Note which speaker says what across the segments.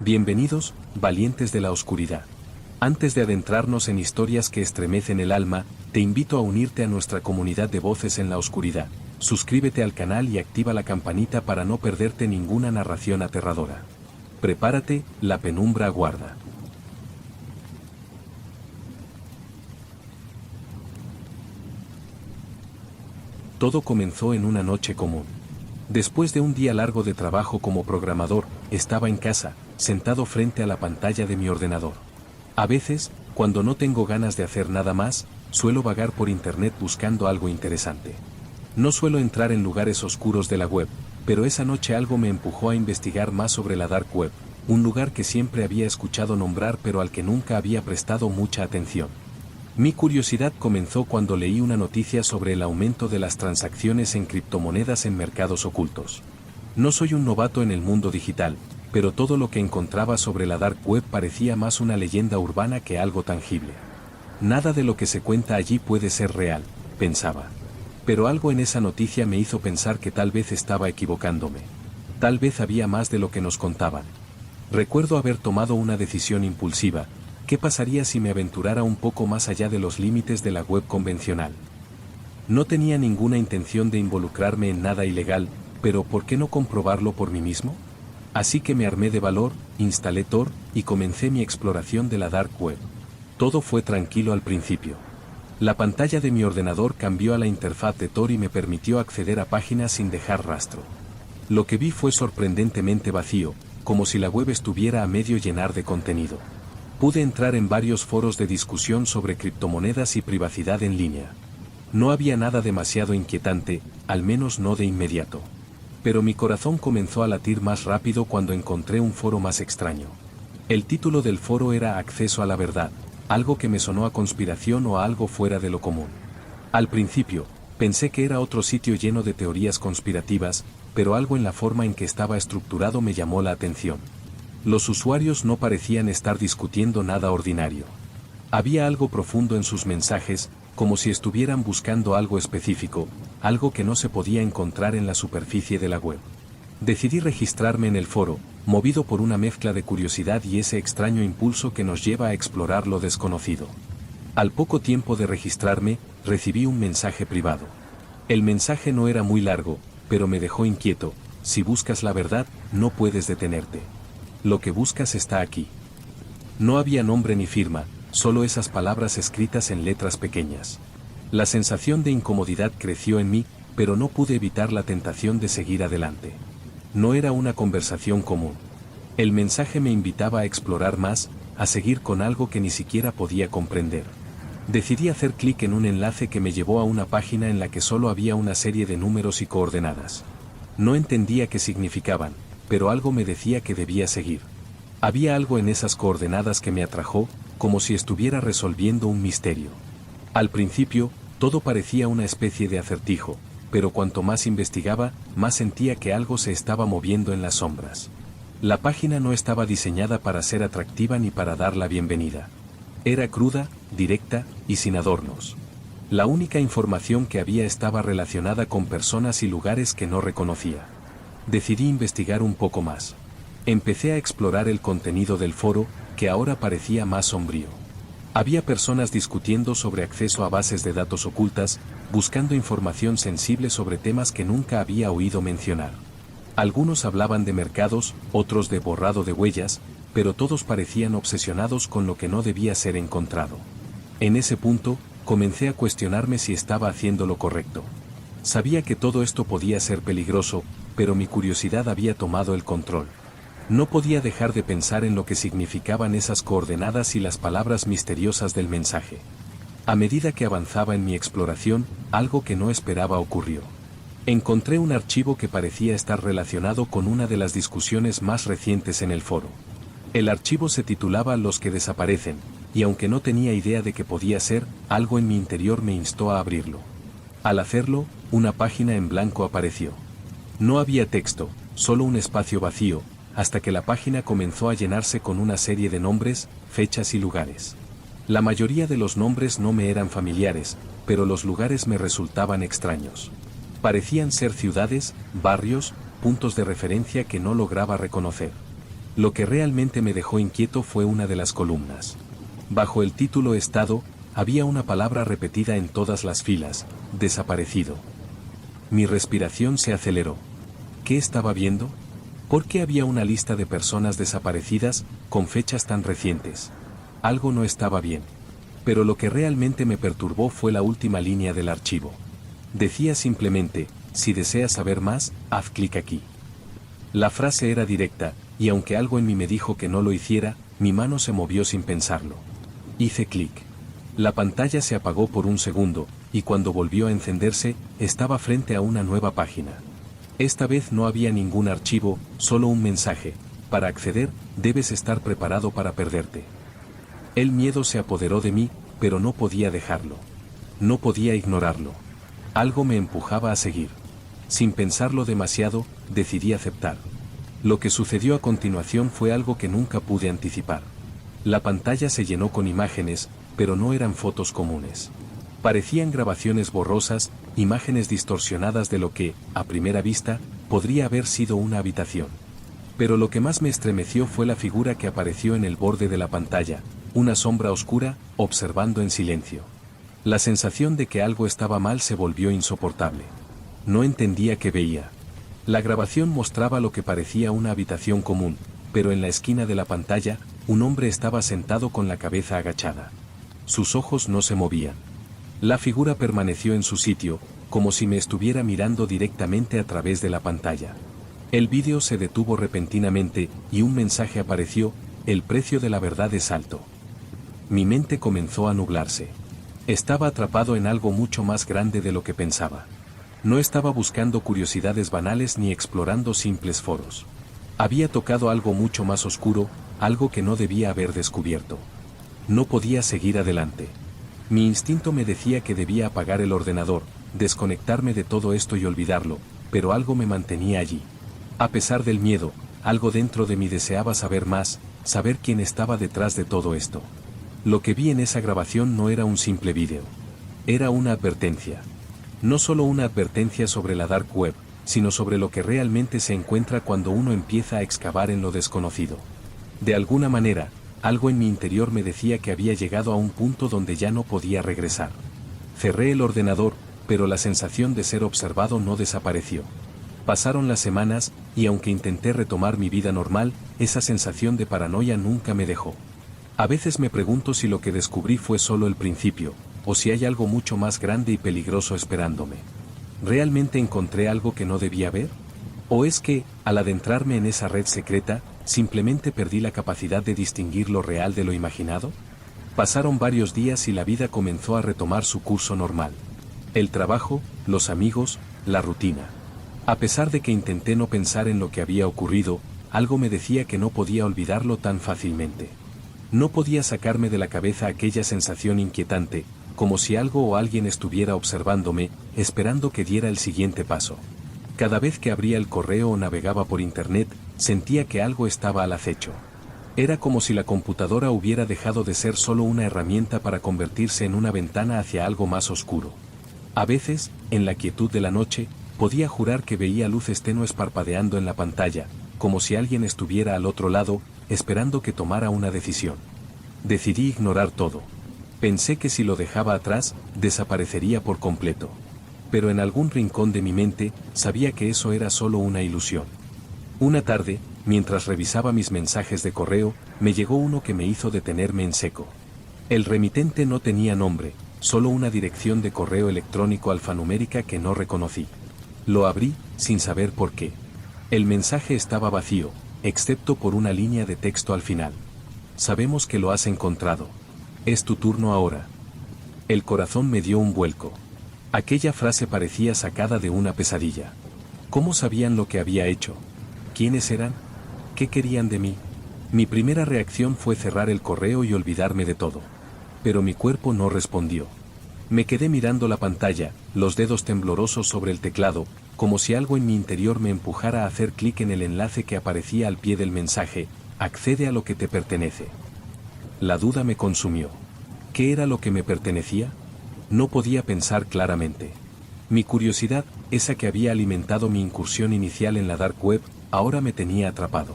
Speaker 1: Bienvenidos, valientes de la oscuridad. Antes de adentrarnos en historias que estremecen el alma, te invito a unirte a nuestra comunidad de voces en la oscuridad. Suscríbete al canal y activa la campanita para no perderte ninguna narración aterradora. Prepárate, la penumbra aguarda. Todo comenzó en una noche común. Después de un día largo de trabajo como programador, estaba en casa, sentado frente a la pantalla de mi ordenador. A veces, cuando no tengo ganas de hacer nada más, suelo vagar por internet buscando algo interesante. No suelo entrar en lugares oscuros de la web, pero esa noche algo me empujó a investigar más sobre la dark web, un lugar que siempre había escuchado nombrar pero al que nunca había prestado mucha atención. Mi curiosidad comenzó cuando leí una noticia sobre el aumento de las transacciones en criptomonedas en mercados ocultos. No soy un novato en el mundo digital, pero todo lo que encontraba sobre la dark web parecía más una leyenda urbana que algo tangible. Nada de lo que se cuenta allí puede ser real, pensaba. Pero algo en esa noticia me hizo pensar que tal vez estaba equivocándome. Tal vez había más de lo que nos contaban. Recuerdo haber tomado una decisión impulsiva. ¿Qué pasaría si me aventurara un poco más allá de los límites de la web convencional? No tenía ninguna intención de involucrarme en nada ilegal, pero ¿por qué no comprobarlo por mí mismo? Así que me armé de valor, instalé Tor y comencé mi exploración de la dark web. Todo fue tranquilo al principio. La pantalla de mi ordenador cambió a la interfaz de Tor y me permitió acceder a páginas sin dejar rastro. Lo que vi fue sorprendentemente vacío, como si la web estuviera a medio llenar de contenido. Pude entrar en varios foros de discusión sobre criptomonedas y privacidad en línea. No había nada demasiado inquietante, al menos no de inmediato. Pero mi corazón comenzó a latir más rápido cuando encontré un foro más extraño. El título del foro era Acceso a la verdad, algo que me sonó a conspiración o a algo fuera de lo común. Al principio, pensé que era otro sitio lleno de teorías conspirativas, pero algo en la forma en que estaba estructurado me llamó la atención. Los usuarios no parecían estar discutiendo nada ordinario. Había algo profundo en sus mensajes, como si estuvieran buscando algo específico, algo que no se podía encontrar en la superficie de la web. Decidí registrarme en el foro, movido por una mezcla de curiosidad y ese extraño impulso que nos lleva a explorar lo desconocido. Al poco tiempo de registrarme, recibí un mensaje privado. El mensaje no era muy largo, pero me dejó inquieto. Si buscas la verdad, no puedes detenerte. Lo que buscas está aquí. No había nombre ni firma, solo esas palabras escritas en letras pequeñas. La sensación de incomodidad creció en mí, pero no pude evitar la tentación de seguir adelante. No era una conversación común. El mensaje me invitaba a explorar más, a seguir con algo que ni siquiera podía comprender. Decidí hacer clic en un enlace que me llevó a una página en la que solo había una serie de números y coordenadas. No entendía qué significaban, pero algo me decía que debía seguir. Había algo en esas coordenadas que me atrajo, como si estuviera resolviendo un misterio. Al principio, todo parecía una especie de acertijo, pero cuanto más investigaba, más sentía que algo se estaba moviendo en las sombras. La página no estaba diseñada para ser atractiva ni para dar la bienvenida. Era cruda, directa y sin adornos. La única información que había estaba relacionada con personas y lugares que no reconocía. Decidí investigar un poco más. Empecé a explorar el contenido del foro, que ahora parecía más sombrío. Había personas discutiendo sobre acceso a bases de datos ocultas, buscando información sensible sobre temas que nunca había oído mencionar. Algunos hablaban de mercados, otros de borrado de huellas, pero todos parecían obsesionados con lo que no debía ser encontrado. En ese punto, comencé a cuestionarme si estaba haciendo lo correcto. Sabía que todo esto podía ser peligroso, pero mi curiosidad había tomado el control. No podía dejar de pensar en lo que significaban esas coordenadas y las palabras misteriosas del mensaje. A medida que avanzaba en mi exploración, algo que no esperaba ocurrió. Encontré un archivo que parecía estar relacionado con una de las discusiones más recientes en el foro. El archivo se titulaba Los que desaparecen, y aunque no tenía idea de qué podía ser, algo en mi interior me instó a abrirlo. Al hacerlo, una página en blanco apareció. No había texto, solo un espacio vacío, hasta que la página comenzó a llenarse con una serie de nombres, fechas y lugares. La mayoría de los nombres no me eran familiares, pero los lugares me resultaban extraños. Parecían ser ciudades, barrios, puntos de referencia que no lograba reconocer. Lo que realmente me dejó inquieto fue una de las columnas. Bajo el título Estado, había una palabra repetida en todas las filas: desaparecido. Mi respiración se aceleró. ¿Qué estaba viendo? ¿Por qué había una lista de personas desaparecidas, con fechas tan recientes? Algo no estaba bien. Pero lo que realmente me perturbó fue la última línea del archivo. Decía simplemente: si deseas saber más, haz clic aquí. La frase era directa, y aunque algo en mí me dijo que no lo hiciera, mi mano se movió sin pensarlo. Hice clic. La pantalla se apagó por un segundo, y cuando volvió a encenderse, estaba frente a una nueva página. Esta vez no había ningún archivo, solo un mensaje: para acceder, debes estar preparado para perderte. El miedo se apoderó de mí, pero no podía dejarlo. No podía ignorarlo. Algo me empujaba a seguir. Sin pensarlo demasiado, decidí aceptar. Lo que sucedió a continuación fue algo que nunca pude anticipar. La pantalla se llenó con imágenes, pero no eran fotos comunes. Parecían grabaciones borrosas, imágenes distorsionadas de lo que, a primera vista, podría haber sido una habitación. Pero lo que más me estremeció fue la figura que apareció en el borde de la pantalla, una sombra oscura, observando en silencio. La sensación de que algo estaba mal se volvió insoportable. No entendía qué veía. La grabación mostraba lo que parecía una habitación común, pero en la esquina de la pantalla, un hombre estaba sentado con la cabeza agachada. Sus ojos no se movían. La figura permaneció en su sitio, como si me estuviera mirando directamente a través de la pantalla. El vídeo se detuvo repentinamente, y un mensaje apareció: el precio de la verdad es alto. Mi mente comenzó a nublarse. Estaba atrapado en algo mucho más grande de lo que pensaba. No estaba buscando curiosidades banales ni explorando simples foros. Había tocado algo mucho más oscuro, algo que no debía haber descubierto. No podía seguir adelante. Mi instinto me decía que debía apagar el ordenador, desconectarme de todo esto y olvidarlo, pero algo me mantenía allí. A pesar del miedo, algo dentro de mí deseaba saber más, saber quién estaba detrás de todo esto. Lo que vi en esa grabación no era un simple vídeo. Era una advertencia. No solo una advertencia sobre la dark web, sino sobre lo que realmente se encuentra cuando uno empieza a excavar en lo desconocido. De alguna manera, algo en mi interior me decía que había llegado a un punto donde ya no podía regresar. Cerré el ordenador, pero la sensación de ser observado no desapareció. Pasaron las semanas, y aunque intenté retomar mi vida normal, esa sensación de paranoia nunca me dejó. A veces me pregunto si lo que descubrí fue solo el principio, o si hay algo mucho más grande y peligroso esperándome. ¿Realmente encontré algo que no debía ver? ¿O es que, al adentrarme en esa red secreta, simplemente perdí la capacidad de distinguir lo real de lo imaginado? Pasaron varios días y la vida comenzó a retomar su curso normal. El trabajo, los amigos, la rutina. A pesar de que intenté no pensar en lo que había ocurrido, algo me decía que no podía olvidarlo tan fácilmente. No podía sacarme de la cabeza aquella sensación inquietante, como si algo o alguien estuviera observándome, esperando que diera el siguiente paso. Cada vez que abría el correo o navegaba por internet, sentía que algo estaba al acecho. Era como si la computadora hubiera dejado de ser solo una herramienta para convertirse en una ventana hacia algo más oscuro. A veces, en la quietud de la noche, podía jurar que veía luces tenues parpadeando en la pantalla, como si alguien estuviera al otro lado, esperando que tomara una decisión. Decidí ignorar todo. Pensé que si lo dejaba atrás, desaparecería por completo. Pero en algún rincón de mi mente, sabía que eso era solo una ilusión. Una tarde, mientras revisaba mis mensajes de correo, me llegó uno que me hizo detenerme en seco. El remitente no tenía nombre, solo una dirección de correo electrónico alfanumérica que no reconocí. Lo abrí, sin saber por qué. El mensaje estaba vacío, excepto por una línea de texto al final. Sabemos que lo has encontrado. Es tu turno ahora. El corazón me dio un vuelco. Aquella frase parecía sacada de una pesadilla. ¿Cómo sabían lo que había hecho? ¿Quiénes eran? ¿Qué querían de mí? Mi primera reacción fue cerrar el correo y olvidarme de todo. Pero mi cuerpo no respondió. Me quedé mirando la pantalla, los dedos temblorosos sobre el teclado, como si algo en mi interior me empujara a hacer clic en el enlace que aparecía al pie del mensaje: accede a lo que te pertenece. La duda me consumió. ¿Qué era lo que me pertenecía? No podía pensar claramente. Mi curiosidad, esa que había alimentado mi incursión inicial en la dark web, ahora me tenía atrapado.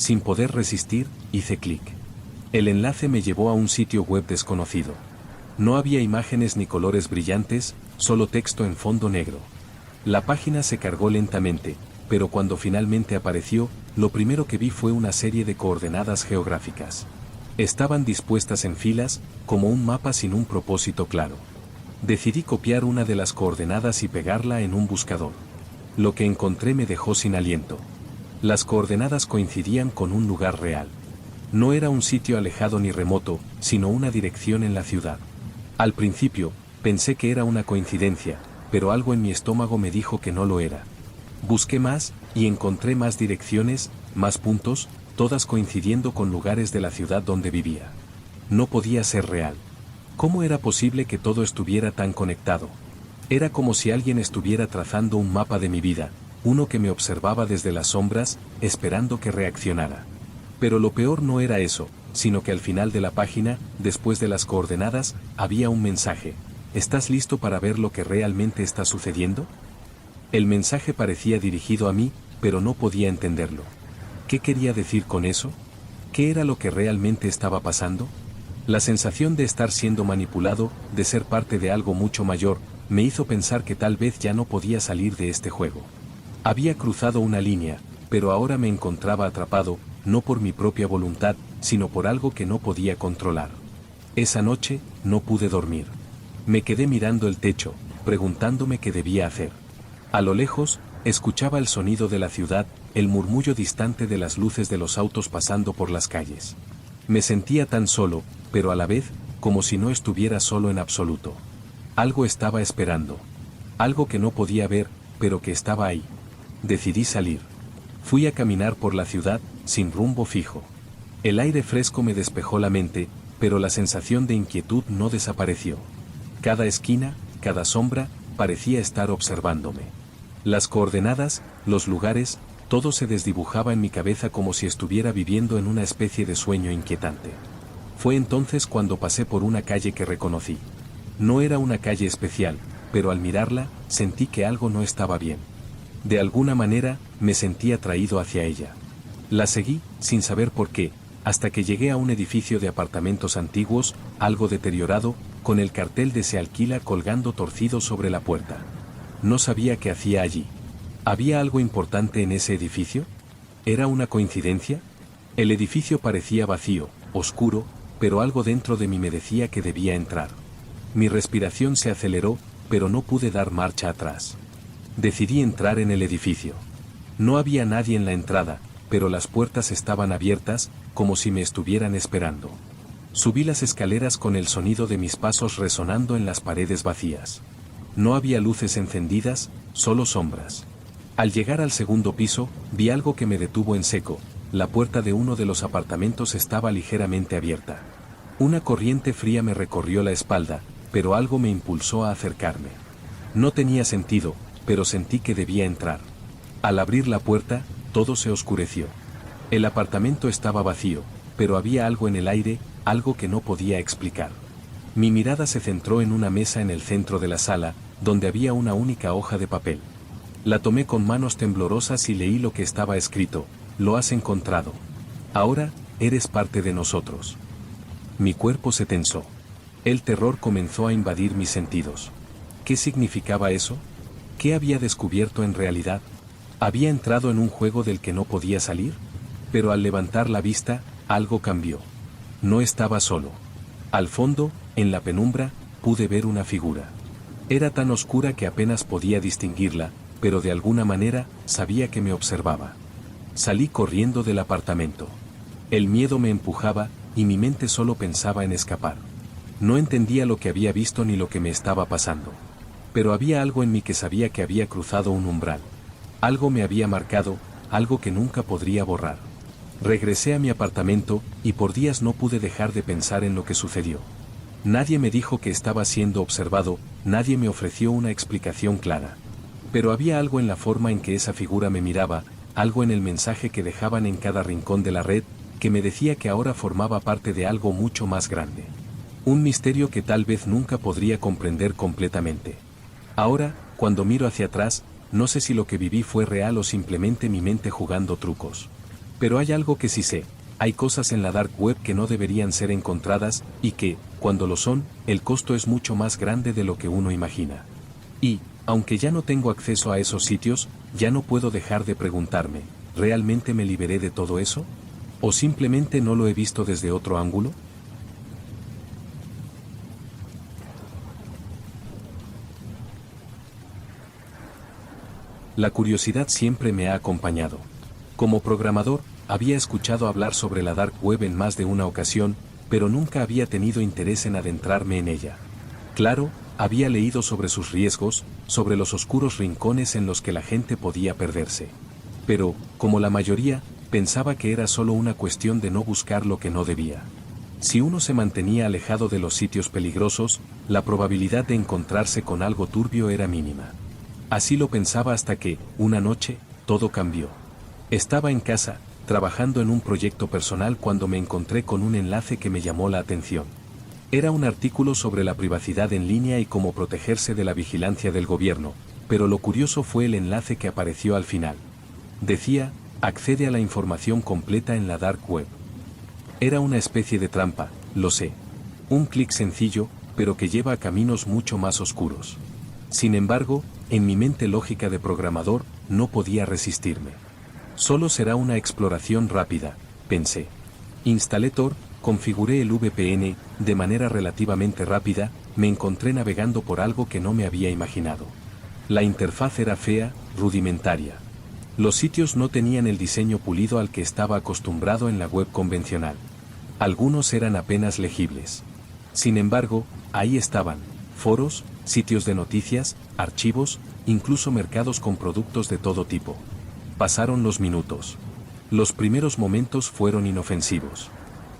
Speaker 1: Sin poder resistir, hice clic. El enlace me llevó a un sitio web desconocido. No había imágenes ni colores brillantes, solo texto en fondo negro. La página se cargó lentamente, pero cuando finalmente apareció, lo primero que vi fue una serie de coordenadas geográficas. Estaban dispuestas en filas, como un mapa sin un propósito claro. Decidí copiar una de las coordenadas y pegarla en un buscador. Lo que encontré me dejó sin aliento. Las coordenadas coincidían con un lugar real. No era un sitio alejado ni remoto, sino una dirección en la ciudad. Al principio, pensé que era una coincidencia, pero algo en mi estómago me dijo que no lo era. Busqué más, y encontré más direcciones, más puntos, todas coincidiendo con lugares de la ciudad donde vivía. No podía ser real. ¿Cómo era posible que todo estuviera tan conectado? Era como si alguien estuviera trazando un mapa de mi vida, uno que me observaba desde las sombras, esperando que reaccionara. Pero lo peor no era eso, sino que al final de la página, después de las coordenadas, había un mensaje. ¿Estás listo para ver lo que realmente está sucediendo? El mensaje parecía dirigido a mí, pero no podía entenderlo. ¿Qué quería decir con eso? ¿Qué era lo que realmente estaba pasando? La sensación de estar siendo manipulado, de ser parte de algo mucho mayor, me hizo pensar que tal vez ya no podía salir de este juego. Había cruzado una línea, pero ahora me encontraba atrapado, no por mi propia voluntad, sino por algo que no podía controlar. Esa noche, no pude dormir. Me quedé mirando el techo, preguntándome qué debía hacer. A lo lejos, escuchaba el sonido de la ciudad, el murmullo distante de las luces de los autos pasando por las calles. Me sentía tan solo, pero a la vez, como si no estuviera solo en absoluto. Algo estaba esperando. Algo que no podía ver, pero que estaba ahí. Decidí salir. Fui a caminar por la ciudad, sin rumbo fijo. El aire fresco me despejó la mente, pero la sensación de inquietud no desapareció. Cada esquina, cada sombra, parecía estar observándome. Las coordenadas, los lugares, todo se desdibujaba en mi cabeza como si estuviera viviendo en una especie de sueño inquietante. Fue entonces cuando pasé por una calle que reconocí. No era una calle especial, pero al mirarla, sentí que algo no estaba bien. De alguna manera, me sentí atraído hacia ella. La seguí, sin saber por qué, hasta que llegué a un edificio de apartamentos antiguos, algo deteriorado, con el cartel de "Se alquila" colgando torcido sobre la puerta. No sabía qué hacía allí. ¿Había algo importante en ese edificio? ¿Era una coincidencia? El edificio parecía vacío, oscuro, pero algo dentro de mí me decía que debía entrar. Mi respiración se aceleró, pero no pude dar marcha atrás. Decidí entrar en el edificio. No había nadie en la entrada, pero las puertas estaban abiertas, como si me estuvieran esperando. Subí las escaleras con el sonido de mis pasos resonando en las paredes vacías. No había luces encendidas, solo sombras. Al llegar al segundo piso, vi algo que me detuvo en seco. La puerta de uno de los apartamentos estaba ligeramente abierta. Una corriente fría me recorrió la espalda, pero algo me impulsó a acercarme. No tenía sentido, pero sentí que debía entrar. Al abrir la puerta, todo se oscureció. El apartamento estaba vacío, pero había algo en el aire, algo que no podía explicar. Mi mirada se centró en una mesa en el centro de la sala, donde había una única hoja de papel. La tomé con manos temblorosas y leí lo que estaba escrito: "Lo has encontrado. Ahora, eres parte de nosotros". Mi cuerpo se tensó. El terror comenzó a invadir mis sentidos. ¿Qué significaba eso? ¿Qué había descubierto en realidad? ¿Había entrado en un juego del que no podía salir? Pero al levantar la vista, algo cambió. No estaba solo. Al fondo, en la penumbra, pude ver una figura. Era tan oscura que apenas podía distinguirla, pero de alguna manera, sabía que me observaba. Salí corriendo del apartamento. El miedo me empujaba, y mi mente solo pensaba en escapar. No entendía lo que había visto ni lo que me estaba pasando. Pero había algo en mí que sabía que había cruzado un umbral. Algo me había marcado, algo que nunca podría borrar. Regresé a mi apartamento, y por días no pude dejar de pensar en lo que sucedió. Nadie me dijo que estaba siendo observado, nadie me ofreció una explicación clara. Pero había algo en la forma en que esa figura me miraba, algo en el mensaje que dejaban en cada rincón de la red, que me decía que ahora formaba parte de algo mucho más grande. Un misterio que tal vez nunca podría comprender completamente. Ahora, cuando miro hacia atrás, no sé si lo que viví fue real o simplemente mi mente jugando trucos. Pero hay algo que sí sé. Hay cosas en la dark web que no deberían ser encontradas, y que, cuando lo son, el costo es mucho más grande de lo que uno imagina. Y, aunque ya no tengo acceso a esos sitios, ya no puedo dejar de preguntarme, ¿realmente me liberé de todo eso? ¿O simplemente no lo he visto desde otro ángulo? La curiosidad siempre me ha acompañado. Como programador, había escuchado hablar sobre la dark web en más de una ocasión, pero nunca había tenido interés en adentrarme en ella. Claro, había leído sobre sus riesgos, sobre los oscuros rincones en los que la gente podía perderse. Pero, como la mayoría, pensaba que era solo una cuestión de no buscar lo que no debía. Si uno se mantenía alejado de los sitios peligrosos, la probabilidad de encontrarse con algo turbio era mínima. Así lo pensaba hasta que, una noche, todo cambió. Estaba en casa, trabajando en un proyecto personal cuando me encontré con un enlace que me llamó la atención. Era un artículo sobre la privacidad en línea y cómo protegerse de la vigilancia del gobierno, pero lo curioso fue el enlace que apareció al final. Decía, accede a la información completa en la dark web. Era una especie de trampa, lo sé. Un clic sencillo, pero que lleva a caminos mucho más oscuros. Sin embargo, en mi mente lógica de programador, no podía resistirme. Solo será una exploración rápida, pensé. Instalé Tor, configuré el VPN, de manera relativamente rápida, me encontré navegando por algo que no me había imaginado. La interfaz era fea, rudimentaria. Los sitios no tenían el diseño pulido al que estaba acostumbrado en la web convencional. Algunos eran apenas legibles. Sin embargo, ahí estaban, foros, sitios de noticias, archivos, incluso mercados con productos de todo tipo. Pasaron los minutos. Los primeros momentos fueron inofensivos.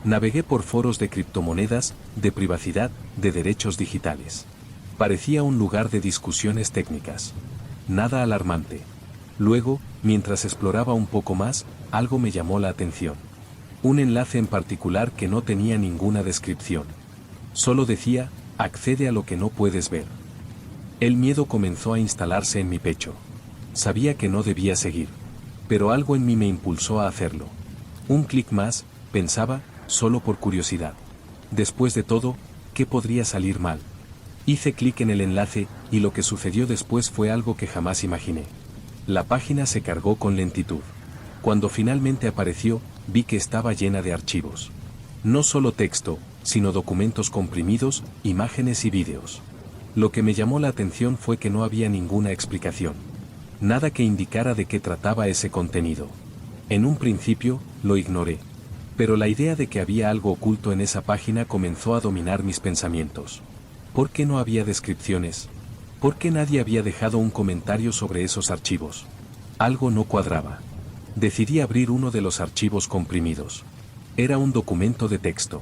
Speaker 1: Navegué por foros de criptomonedas, de privacidad, de derechos digitales. Parecía un lugar de discusiones técnicas. Nada alarmante. Luego, mientras exploraba un poco más, algo me llamó la atención. Un enlace en particular que no tenía ninguna descripción. Solo decía, accede a lo que no puedes ver. El miedo comenzó a instalarse en mi pecho. Sabía que no debía seguir. Pero algo en mí me impulsó a hacerlo. Un clic más, pensaba, solo por curiosidad. Después de todo, ¿qué podría salir mal? Hice clic en el enlace, y lo que sucedió después fue algo que jamás imaginé. La página se cargó con lentitud. Cuando finalmente apareció, vi que estaba llena de archivos. No solo texto, sino documentos comprimidos, imágenes y vídeos. Lo que me llamó la atención fue que no había ninguna explicación. Nada que indicara de qué trataba ese contenido. En un principio, lo ignoré. Pero la idea de que había algo oculto en esa página comenzó a dominar mis pensamientos. ¿Por qué no había descripciones? ¿Por qué nadie había dejado un comentario sobre esos archivos? Algo no cuadraba. Decidí abrir uno de los archivos comprimidos. Era un documento de texto.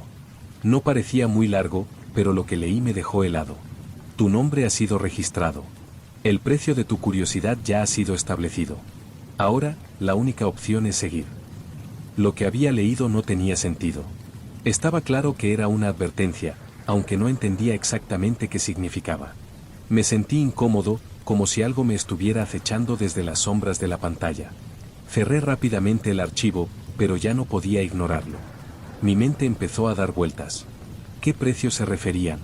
Speaker 1: No parecía muy largo, pero lo que leí me dejó helado. Tu nombre ha sido registrado. El precio de tu curiosidad ya ha sido establecido. Ahora, la única opción es seguir. Lo que había leído no tenía sentido. Estaba claro que era una advertencia, aunque no entendía exactamente qué significaba. Me sentí incómodo, como si algo me estuviera acechando desde las sombras de la pantalla. Cerré rápidamente el archivo, pero ya no podía ignorarlo. Mi mente empezó a dar vueltas. ¿Qué precios se referían?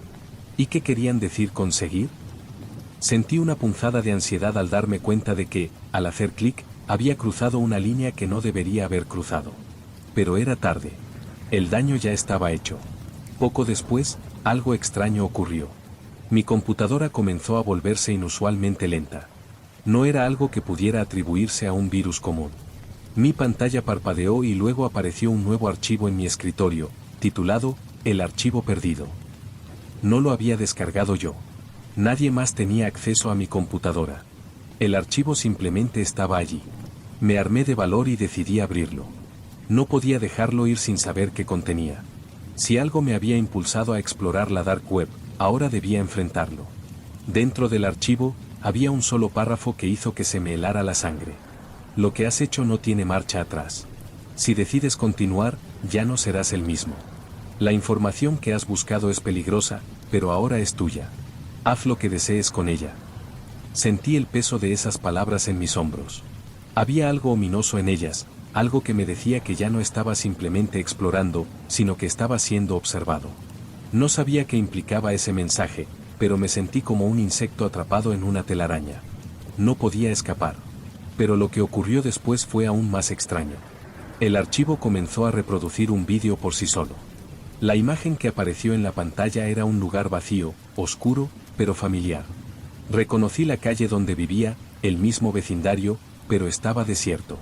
Speaker 1: ¿Y qué querían decir con seguir? Sentí una punzada de ansiedad al darme cuenta de que, al hacer clic, había cruzado una línea que no debería haber cruzado. Pero era tarde. El daño ya estaba hecho. Poco después, algo extraño ocurrió. Mi computadora comenzó a volverse inusualmente lenta. No era algo que pudiera atribuirse a un virus común. Mi pantalla parpadeó y luego apareció un nuevo archivo en mi escritorio, titulado, El archivo perdido. No lo había descargado yo. Nadie más tenía acceso a mi computadora. El archivo simplemente estaba allí. Me armé de valor y decidí abrirlo. No podía dejarlo ir sin saber qué contenía. Si algo me había impulsado a explorar la dark web, ahora debía enfrentarlo. Dentro del archivo, había un solo párrafo que hizo que se me helara la sangre. Lo que has hecho no tiene marcha atrás. Si decides continuar, ya no serás el mismo. La información que has buscado es peligrosa, pero ahora es tuya. Haz lo que desees con ella. Sentí el peso de esas palabras en mis hombros. Había algo ominoso en ellas, algo que me decía que ya no estaba simplemente explorando, sino que estaba siendo observado. No sabía qué implicaba ese mensaje, pero me sentí como un insecto atrapado en una telaraña. No podía escapar. Pero lo que ocurrió después fue aún más extraño. El archivo comenzó a reproducir un vídeo por sí solo. La imagen que apareció en la pantalla era un lugar vacío, oscuro, pero familiar. Reconocí la calle donde vivía, el mismo vecindario, pero estaba desierto.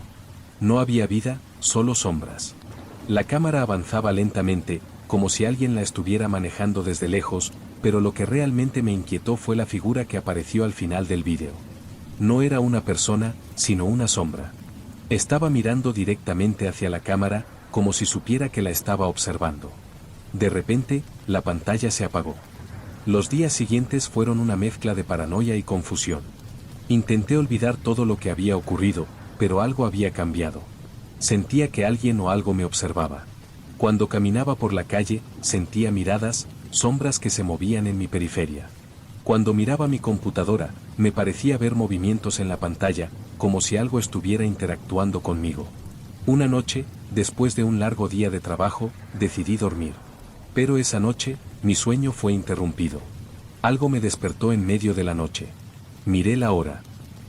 Speaker 1: No había vida, solo sombras. La cámara avanzaba lentamente, como si alguien la estuviera manejando desde lejos, pero lo que realmente me inquietó fue la figura que apareció al final del vídeo. No era una persona, sino una sombra. Estaba mirando directamente hacia la cámara, como si supiera que la estaba observando. De repente, la pantalla se apagó. Los días siguientes fueron una mezcla de paranoia y confusión. Intenté olvidar todo lo que había ocurrido, pero algo había cambiado. Sentía que alguien o algo me observaba. Cuando caminaba por la calle, sentía miradas, sombras que se movían en mi periferia. Cuando miraba mi computadora, me parecía ver movimientos en la pantalla, como si algo estuviera interactuando conmigo. Una noche, después de un largo día de trabajo, decidí dormir. Pero esa noche, mi sueño fue interrumpido. Algo me despertó en medio de la noche. Miré la hora.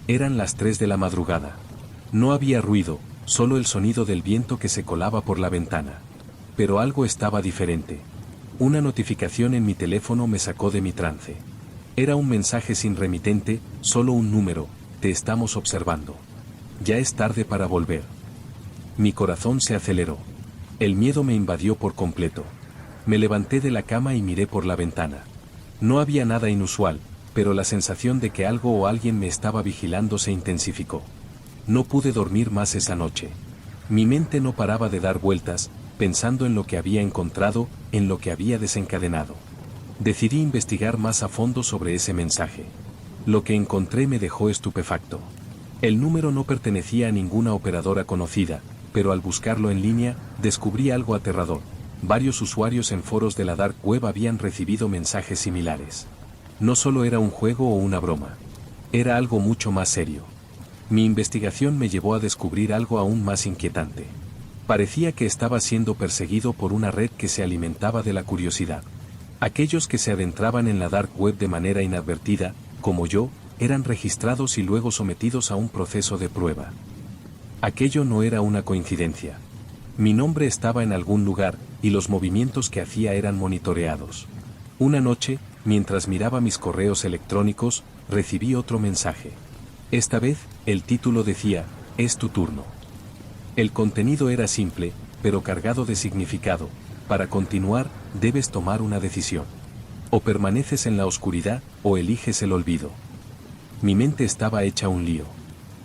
Speaker 1: Eran las 3 de la madrugada. No había ruido, solo el sonido del viento que se colaba por la ventana. Pero algo estaba diferente. Una notificación en mi teléfono me sacó de mi trance. Era un mensaje sin remitente, solo un número: te estamos observando. Ya es tarde para volver. Mi corazón se aceleró. El miedo me invadió por completo. Me levanté de la cama y miré por la ventana. No había nada inusual, pero la sensación de que algo o alguien me estaba vigilando se intensificó. No pude dormir más esa noche. Mi mente no paraba de dar vueltas, pensando en lo que había encontrado, en lo que había desencadenado. Decidí investigar más a fondo sobre ese mensaje. Lo que encontré me dejó estupefacto. El número no pertenecía a ninguna operadora conocida, pero al buscarlo en línea, descubrí algo aterrador. Varios usuarios en foros de la Dark Web habían recibido mensajes similares. No solo era un juego o una broma. Era algo mucho más serio. Mi investigación me llevó a descubrir algo aún más inquietante. Parecía que estaba siendo perseguido por una red que se alimentaba de la curiosidad. Aquellos que se adentraban en la Dark Web de manera inadvertida, como yo, eran registrados y luego sometidos a un proceso de prueba. Aquello no era una coincidencia. Mi nombre estaba en algún lugar, y los movimientos que hacía eran monitoreados. Una noche, mientras miraba mis correos electrónicos, recibí otro mensaje. Esta vez, el título decía: es tu turno. El contenido era simple, pero cargado de significado. Para continuar, debes tomar una decisión. O permaneces en la oscuridad, o eliges el olvido. Mi mente estaba hecha un lío.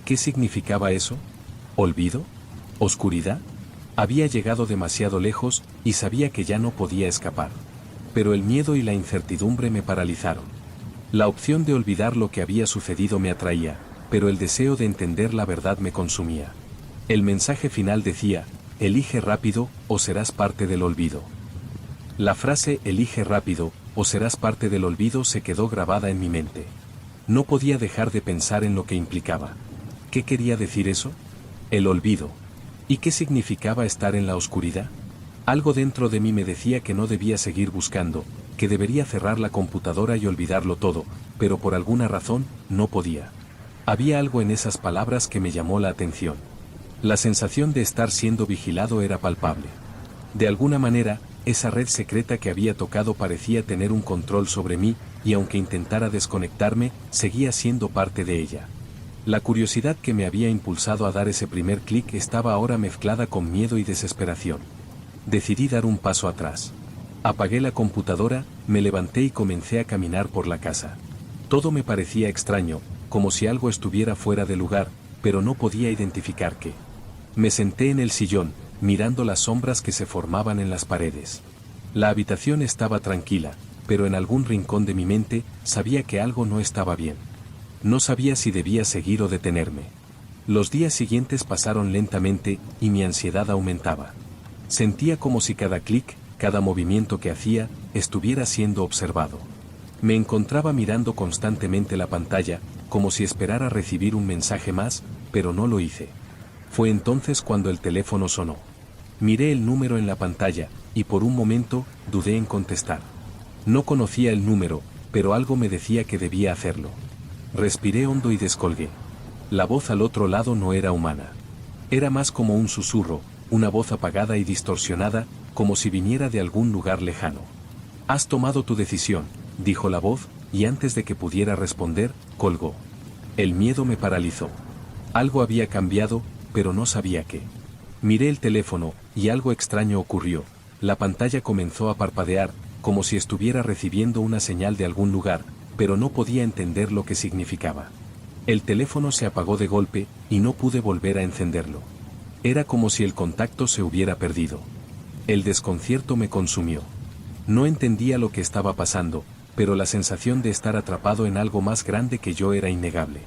Speaker 1: ¿Qué significaba eso? ¿Olvido? ¿Oscuridad? Había llegado demasiado lejos, y sabía que ya no podía escapar. Pero el miedo y la incertidumbre me paralizaron. La opción de olvidar lo que había sucedido me atraía, pero el deseo de entender la verdad me consumía. El mensaje final decía: elige rápido, o serás parte del olvido. La frase "elige rápido, o serás parte del olvido" se quedó grabada en mi mente. No podía dejar de pensar en lo que implicaba. ¿Qué quería decir eso? El olvido. ¿Y qué significaba estar en la oscuridad? Algo dentro de mí me decía que no debía seguir buscando, que debería cerrar la computadora y olvidarlo todo, pero por alguna razón, no podía. Había algo en esas palabras que me llamó la atención. La sensación de estar siendo vigilado era palpable. De alguna manera, esa red secreta que había tocado parecía tener un control sobre mí, y aunque intentara desconectarme, seguía siendo parte de ella. La curiosidad que me había impulsado a dar ese primer clic estaba ahora mezclada con miedo y desesperación. Decidí dar un paso atrás. Apagué la computadora, me levanté y comencé a caminar por la casa. Todo me parecía extraño, como si algo estuviera fuera de lugar, pero no podía identificar qué. Me senté en el sillón, mirando las sombras que se formaban en las paredes. La habitación estaba tranquila, pero en algún rincón de mi mente, sabía que algo no estaba bien. No sabía si debía seguir o detenerme. Los días siguientes pasaron lentamente, y mi ansiedad aumentaba. Sentía como si cada clic, cada movimiento que hacía, estuviera siendo observado. Me encontraba mirando constantemente la pantalla, como si esperara recibir un mensaje más, pero no lo hice. Fue entonces cuando el teléfono sonó. Miré el número en la pantalla, y por un momento, dudé en contestar. No conocía el número, pero algo me decía que debía hacerlo. Respiré hondo y descolgué. La voz al otro lado no era humana. Era más como un susurro, una voz apagada y distorsionada, como si viniera de algún lugar lejano. «Has tomado tu decisión», dijo la voz, y antes de que pudiera responder, colgó. El miedo me paralizó. Algo había cambiado, pero no sabía qué. Miré el teléfono, y algo extraño ocurrió. La pantalla comenzó a parpadear, como si estuviera recibiendo una señal de algún lugar, pero no podía entender lo que significaba. El teléfono se apagó de golpe, y no pude volver a encenderlo. Era como si el contacto se hubiera perdido. El desconcierto me consumió. No entendía lo que estaba pasando, pero la sensación de estar atrapado en algo más grande que yo era innegable.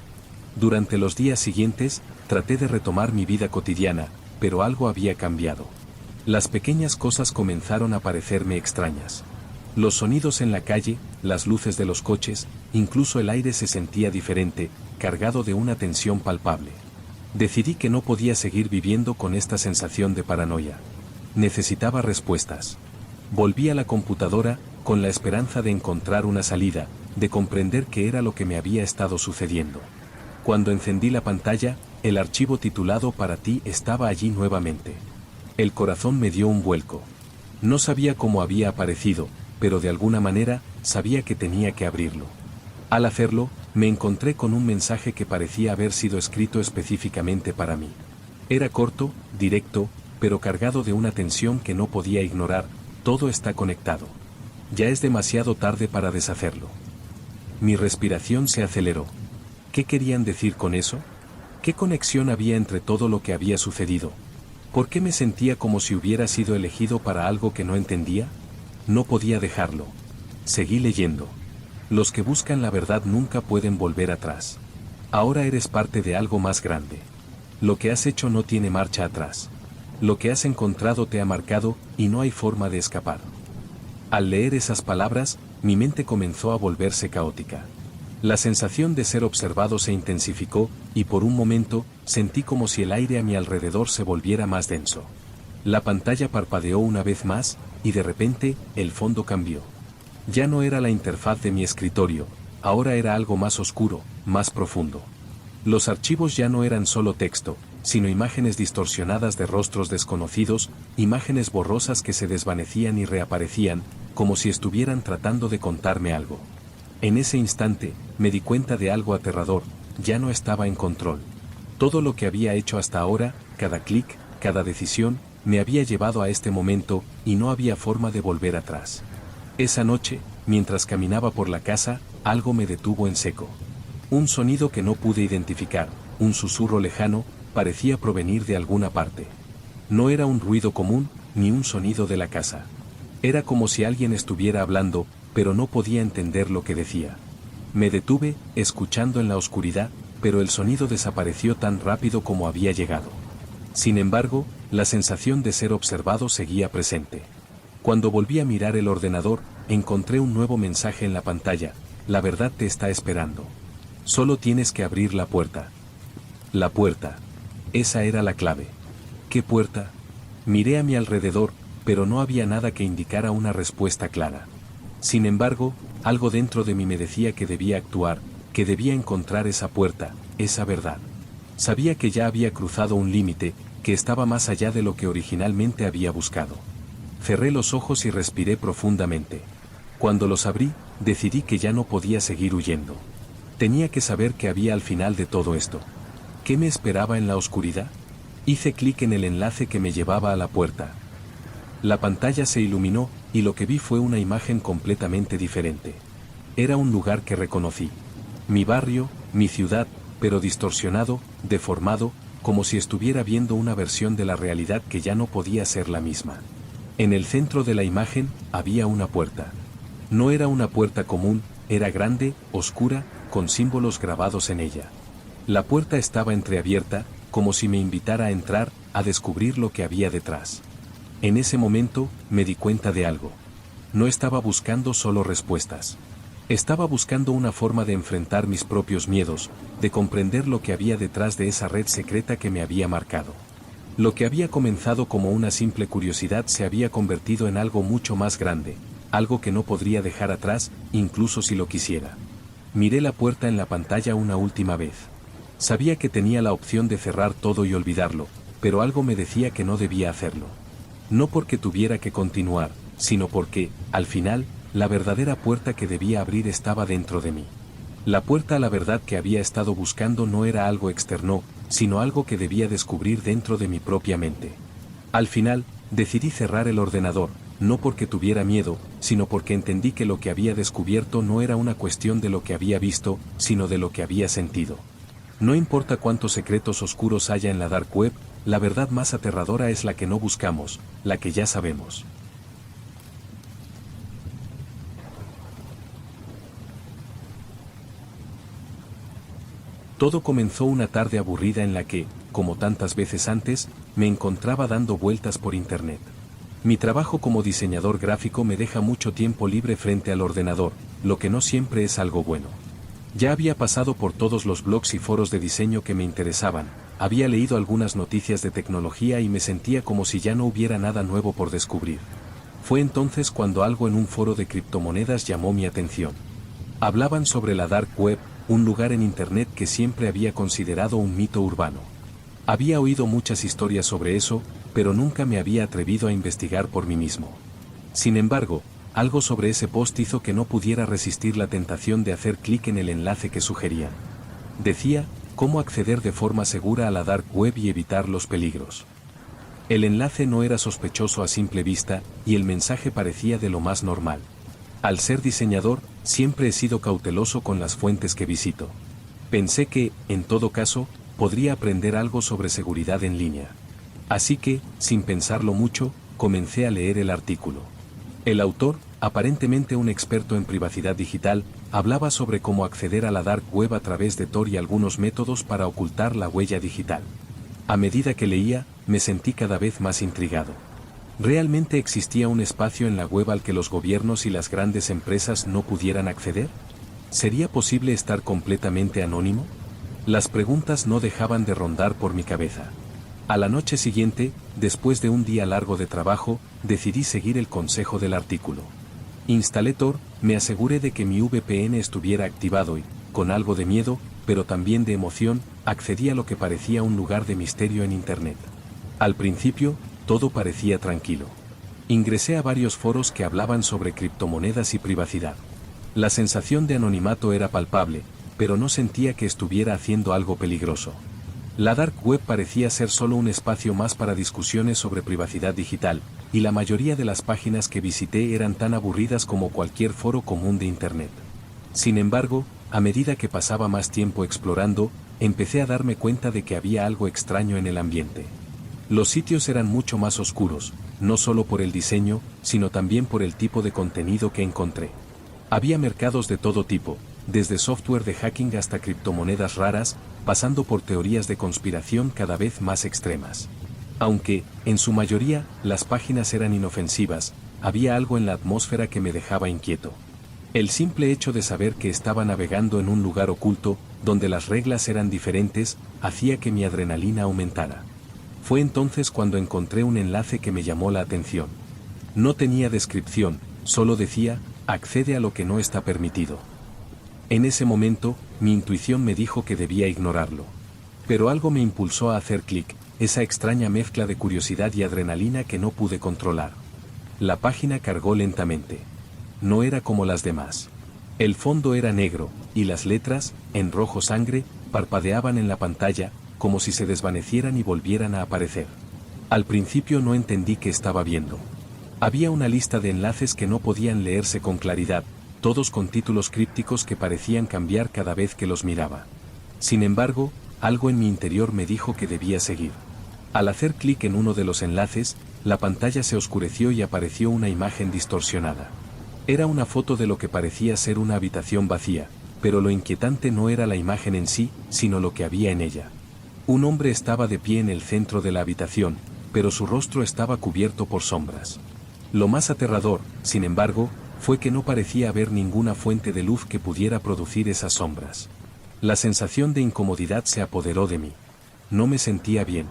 Speaker 1: Durante los días siguientes, traté de retomar mi vida cotidiana, pero algo había cambiado. Las pequeñas cosas comenzaron a parecerme extrañas. Los sonidos en la calle, las luces de los coches, incluso el aire se sentía diferente, cargado de una tensión palpable. Decidí que no podía seguir viviendo con esta sensación de paranoia. Necesitaba respuestas. Volví a la computadora, con la esperanza de encontrar una salida, de comprender qué era lo que me había estado sucediendo. Cuando encendí la pantalla, el archivo titulado «Para ti» estaba allí nuevamente. El corazón me dio un vuelco. No sabía cómo había aparecido, pero de alguna manera, sabía que tenía que abrirlo. Al hacerlo, me encontré con un mensaje que parecía haber sido escrito específicamente para mí. Era corto, directo, pero cargado de una tensión que no podía ignorar. Todo está conectado. Ya es demasiado tarde para deshacerlo. Mi respiración se aceleró. ¿Qué querían decir con eso? ¿Qué conexión había entre todo lo que había sucedido? ¿Por qué me sentía como si hubiera sido elegido para algo que no entendía? No podía dejarlo. Seguí leyendo. Los que buscan la verdad nunca pueden volver atrás. Ahora eres parte de algo más grande. Lo que has hecho no tiene marcha atrás. Lo que has encontrado te ha marcado, y no hay forma de escapar. Al leer esas palabras, mi mente comenzó a volverse caótica. La sensación de ser observado se intensificó, y por un momento, sentí como si el aire a mi alrededor se volviera más denso. La pantalla parpadeó una vez más, y de repente, el fondo cambió. Ya no era la interfaz de mi escritorio, ahora era algo más oscuro, más profundo. Los archivos ya no eran solo texto, sino imágenes distorsionadas de rostros desconocidos, imágenes borrosas que se desvanecían y reaparecían, como si estuvieran tratando de contarme algo. En ese instante, me di cuenta de algo aterrador, ya no estaba en control. Todo lo que había hecho hasta ahora, cada clic, cada decisión, me había llevado a este momento, y no había forma de volver atrás. Esa noche, mientras caminaba por la casa, algo me detuvo en seco. Un sonido que no pude identificar, un susurro lejano, parecía provenir de alguna parte. No era un ruido común, ni un sonido de la casa. Era como si alguien estuviera hablando, pero no podía entender lo que decía. Me detuve, escuchando en la oscuridad, pero el sonido desapareció tan rápido como había llegado. Sin embargo, la sensación de ser observado seguía presente. Cuando volví a mirar el ordenador, encontré un nuevo mensaje en la pantalla: la verdad te está esperando. Solo tienes que abrir la puerta. La puerta. Esa era la clave. ¿Qué puerta? Miré a mi alrededor, pero no había nada que indicara una respuesta clara. Sin embargo, algo dentro de mí me decía que debía actuar, que debía encontrar esa puerta, esa verdad. Sabía que ya había cruzado un límite, que estaba más allá de lo que originalmente había buscado. Cerré los ojos y respiré profundamente. Cuando los abrí, decidí que ya no podía seguir huyendo. Tenía que saber qué había al final de todo esto. ¿Qué me esperaba en la oscuridad? Hice clic en el enlace que me llevaba a la puerta. La pantalla se iluminó, y lo que vi fue una imagen completamente diferente. Era un lugar que reconocí. Mi barrio, mi ciudad, pero distorsionado, deformado, como si estuviera viendo una versión de la realidad que ya no podía ser la misma. En el centro de la imagen, había una puerta. No era una puerta común, era grande, oscura, con símbolos grabados en ella. La puerta estaba entreabierta, como si me invitara a entrar, a descubrir lo que había detrás. En ese momento, me di cuenta de algo. No estaba buscando solo respuestas. Estaba buscando una forma de enfrentar mis propios miedos, de comprender lo que había detrás de esa red secreta que me había marcado. Lo que había comenzado como una simple curiosidad se había convertido en algo mucho más grande, algo que no podría dejar atrás, incluso si lo quisiera. Miré la puerta en la pantalla una última vez. Sabía que tenía la opción de cerrar todo y olvidarlo, pero algo me decía que no debía hacerlo. No porque tuviera que continuar, sino porque, al final, la verdadera puerta que debía abrir estaba dentro de mí. La puerta a la verdad que había estado buscando no era algo externo, sino algo que debía descubrir dentro de mi propia mente. Al final, decidí cerrar el ordenador, no porque tuviera miedo, sino porque entendí que lo que había descubierto no era una cuestión de lo que había visto, sino de lo que había sentido. No importa cuántos secretos oscuros haya en la dark web, la verdad más aterradora es la que no buscamos, la que ya sabemos. Todo comenzó una tarde aburrida en la que, como tantas veces antes, me encontraba dando vueltas por internet. Mi trabajo como diseñador gráfico me deja mucho tiempo libre frente al ordenador, lo que no siempre es algo bueno. Ya había pasado por todos los blogs y foros de diseño que me interesaban, había leído algunas noticias de tecnología y me sentía como si ya no hubiera nada nuevo por descubrir. Fue entonces cuando algo en un foro de criptomonedas llamó mi atención. Hablaban sobre la dark web, un lugar en internet que siempre había considerado un mito urbano. Había oído muchas historias sobre eso, pero nunca me había atrevido a investigar por mí mismo. Sin embargo, algo sobre ese post hizo que no pudiera resistir la tentación de hacer clic en el enlace que sugerían. Decía, cómo acceder de forma segura a la dark web y evitar los peligros. El enlace no era sospechoso a simple vista, y el mensaje parecía de lo más normal. Al ser diseñador, siempre he sido cauteloso con las fuentes que visito. Pensé que, en todo caso, podría aprender algo sobre seguridad en línea. Así que, sin pensarlo mucho, comencé a leer el artículo. El autor, aparentemente un experto en privacidad digital, hablaba sobre cómo acceder a la dark web a través de Tor y algunos métodos para ocultar la huella digital. A medida que leía, me sentí cada vez más intrigado. ¿Realmente existía un espacio en la web al que los gobiernos y las grandes empresas no pudieran acceder? ¿Sería posible estar completamente anónimo? Las preguntas no dejaban de rondar por mi cabeza. A la noche siguiente, después de un día largo de trabajo, decidí seguir el consejo del artículo. Instalé Tor, me aseguré de que mi VPN estuviera activado y, con algo de miedo, pero también de emoción, accedí a lo que parecía un lugar de misterio en Internet. Al principio, todo parecía tranquilo. Ingresé a varios foros que hablaban sobre criptomonedas y privacidad. La sensación de anonimato era palpable, pero no sentía que estuviera haciendo algo peligroso. La dark web parecía ser solo un espacio más para discusiones sobre privacidad digital, y la mayoría de las páginas que visité eran tan aburridas como cualquier foro común de Internet. Sin embargo, a medida que pasaba más tiempo explorando, empecé a darme cuenta de que había algo extraño en el ambiente. Los sitios eran mucho más oscuros, no solo por el diseño, sino también por el tipo de contenido que encontré. Había mercados de todo tipo, desde software de hacking hasta criptomonedas raras, pasando por teorías de conspiración cada vez más extremas. Aunque, en su mayoría, las páginas eran inofensivas, había algo en la atmósfera que me dejaba inquieto. El simple hecho de saber que estaba navegando en un lugar oculto, donde las reglas eran diferentes, hacía que mi adrenalina aumentara. Fue entonces cuando encontré un enlace que me llamó la atención. No tenía descripción, solo decía, accede a lo que no está permitido. En ese momento, mi intuición me dijo que debía ignorarlo. Pero algo me impulsó a hacer clic, esa extraña mezcla de curiosidad y adrenalina que no pude controlar. La página cargó lentamente. No era como las demás. El fondo era negro, y las letras, en rojo sangre, parpadeaban en la pantalla, como si se desvanecieran y volvieran a aparecer. Al principio no entendí qué estaba viendo. Había una lista de enlaces que no podían leerse con claridad, todos con títulos crípticos que parecían cambiar cada vez que los miraba. Sin embargo, algo en mi interior me dijo que debía seguir. Al hacer clic en uno de los enlaces, la pantalla se oscureció y apareció una imagen distorsionada. Era una foto de lo que parecía ser una habitación vacía, pero lo inquietante no era la imagen en sí, sino lo que había en ella. Un hombre estaba de pie en el centro de la habitación, pero su rostro estaba cubierto por sombras. Lo más aterrador, sin embargo, fue que no parecía haber ninguna fuente de luz que pudiera producir esas sombras. La sensación de incomodidad se apoderó de mí. No me sentía bien.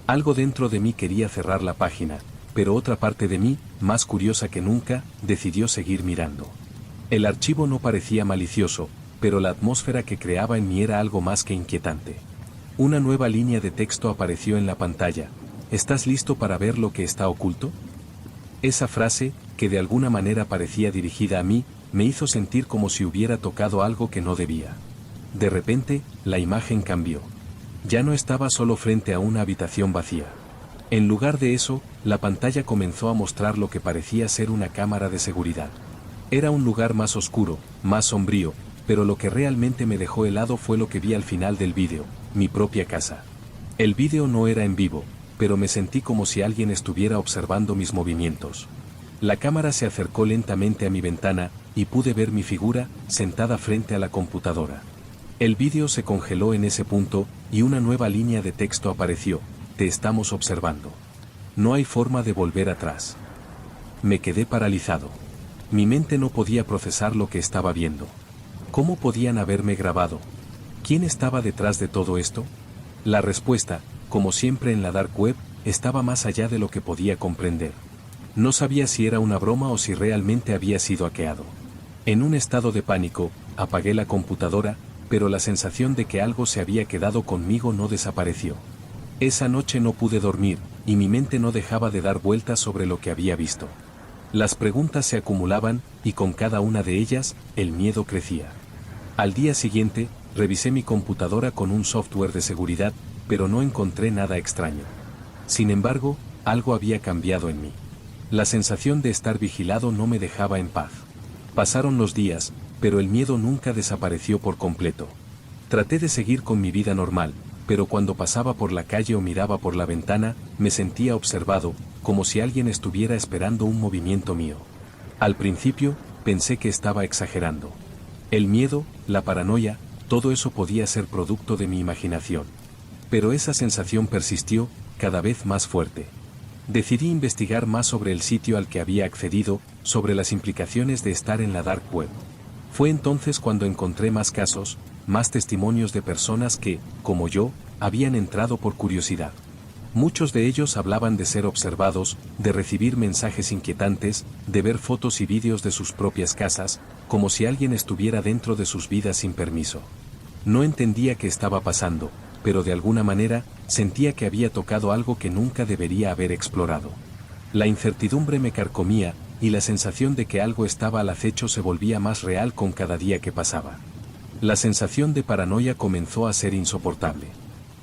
Speaker 1: Algo dentro de mí quería cerrar la página, pero otra parte de mí, más curiosa que nunca, decidió seguir mirando. El archivo no parecía malicioso, pero la atmósfera que creaba en mí era algo más que inquietante. Una nueva línea de texto apareció en la pantalla. ¿Estás listo para ver lo que está oculto? Esa frase, que de alguna manera parecía dirigida a mí, me hizo sentir como si hubiera tocado algo que no debía. De repente, la imagen cambió. Ya no estaba solo frente a una habitación vacía. En lugar de eso, la pantalla comenzó a mostrar lo que parecía ser una cámara de seguridad. Era un lugar más oscuro, más sombrío, pero lo que realmente me dejó helado fue lo que vi al final del vídeo, mi propia casa. El vídeo no era en vivo, pero me sentí como si alguien estuviera observando mis movimientos. La cámara se acercó lentamente a mi ventana, y pude ver mi figura, sentada frente a la computadora. El vídeo se congeló en ese punto, y una nueva línea de texto apareció: te estamos observando. No hay forma de volver atrás. Me quedé paralizado. Mi mente no podía procesar lo que estaba viendo. ¿Cómo podían haberme grabado? ¿Quién estaba detrás de todo esto? La respuesta, como siempre en la dark web, estaba más allá de lo que podía comprender. No sabía si era una broma o si realmente había sido hackeado. En un estado de pánico, apagué la computadora, pero la sensación de que algo se había quedado conmigo no desapareció. Esa noche no pude dormir, y mi mente no dejaba de dar vueltas sobre lo que había visto. Las preguntas se acumulaban, y con cada una de ellas, el miedo crecía. Al día siguiente, revisé mi computadora con un software de seguridad, pero no encontré nada extraño. Sin embargo, algo había cambiado en mí. La sensación de estar vigilado no me dejaba en paz. Pasaron los días, pero el miedo nunca desapareció por completo. Traté de seguir con mi vida normal, pero cuando pasaba por la calle o miraba por la ventana, me sentía observado, como si alguien estuviera esperando un movimiento mío. Al principio, pensé que estaba exagerando. El miedo, la paranoia, todo eso podía ser producto de mi imaginación. Pero esa sensación persistió, cada vez más fuerte. Decidí investigar más sobre el sitio al que había accedido, sobre las implicaciones de estar en la dark web. Fue entonces cuando encontré más casos, más testimonios de personas que, como yo, habían entrado por curiosidad. Muchos de ellos hablaban de ser observados, de recibir mensajes inquietantes, de ver fotos y vídeos de sus propias casas, como si alguien estuviera dentro de sus vidas sin permiso. No entendía qué estaba pasando, pero de alguna manera, sentía que había tocado algo que nunca debería haber explorado. La incertidumbre me carcomía, y la sensación de que algo estaba al acecho se volvía más real con cada día que pasaba. La sensación de paranoia comenzó a ser insoportable.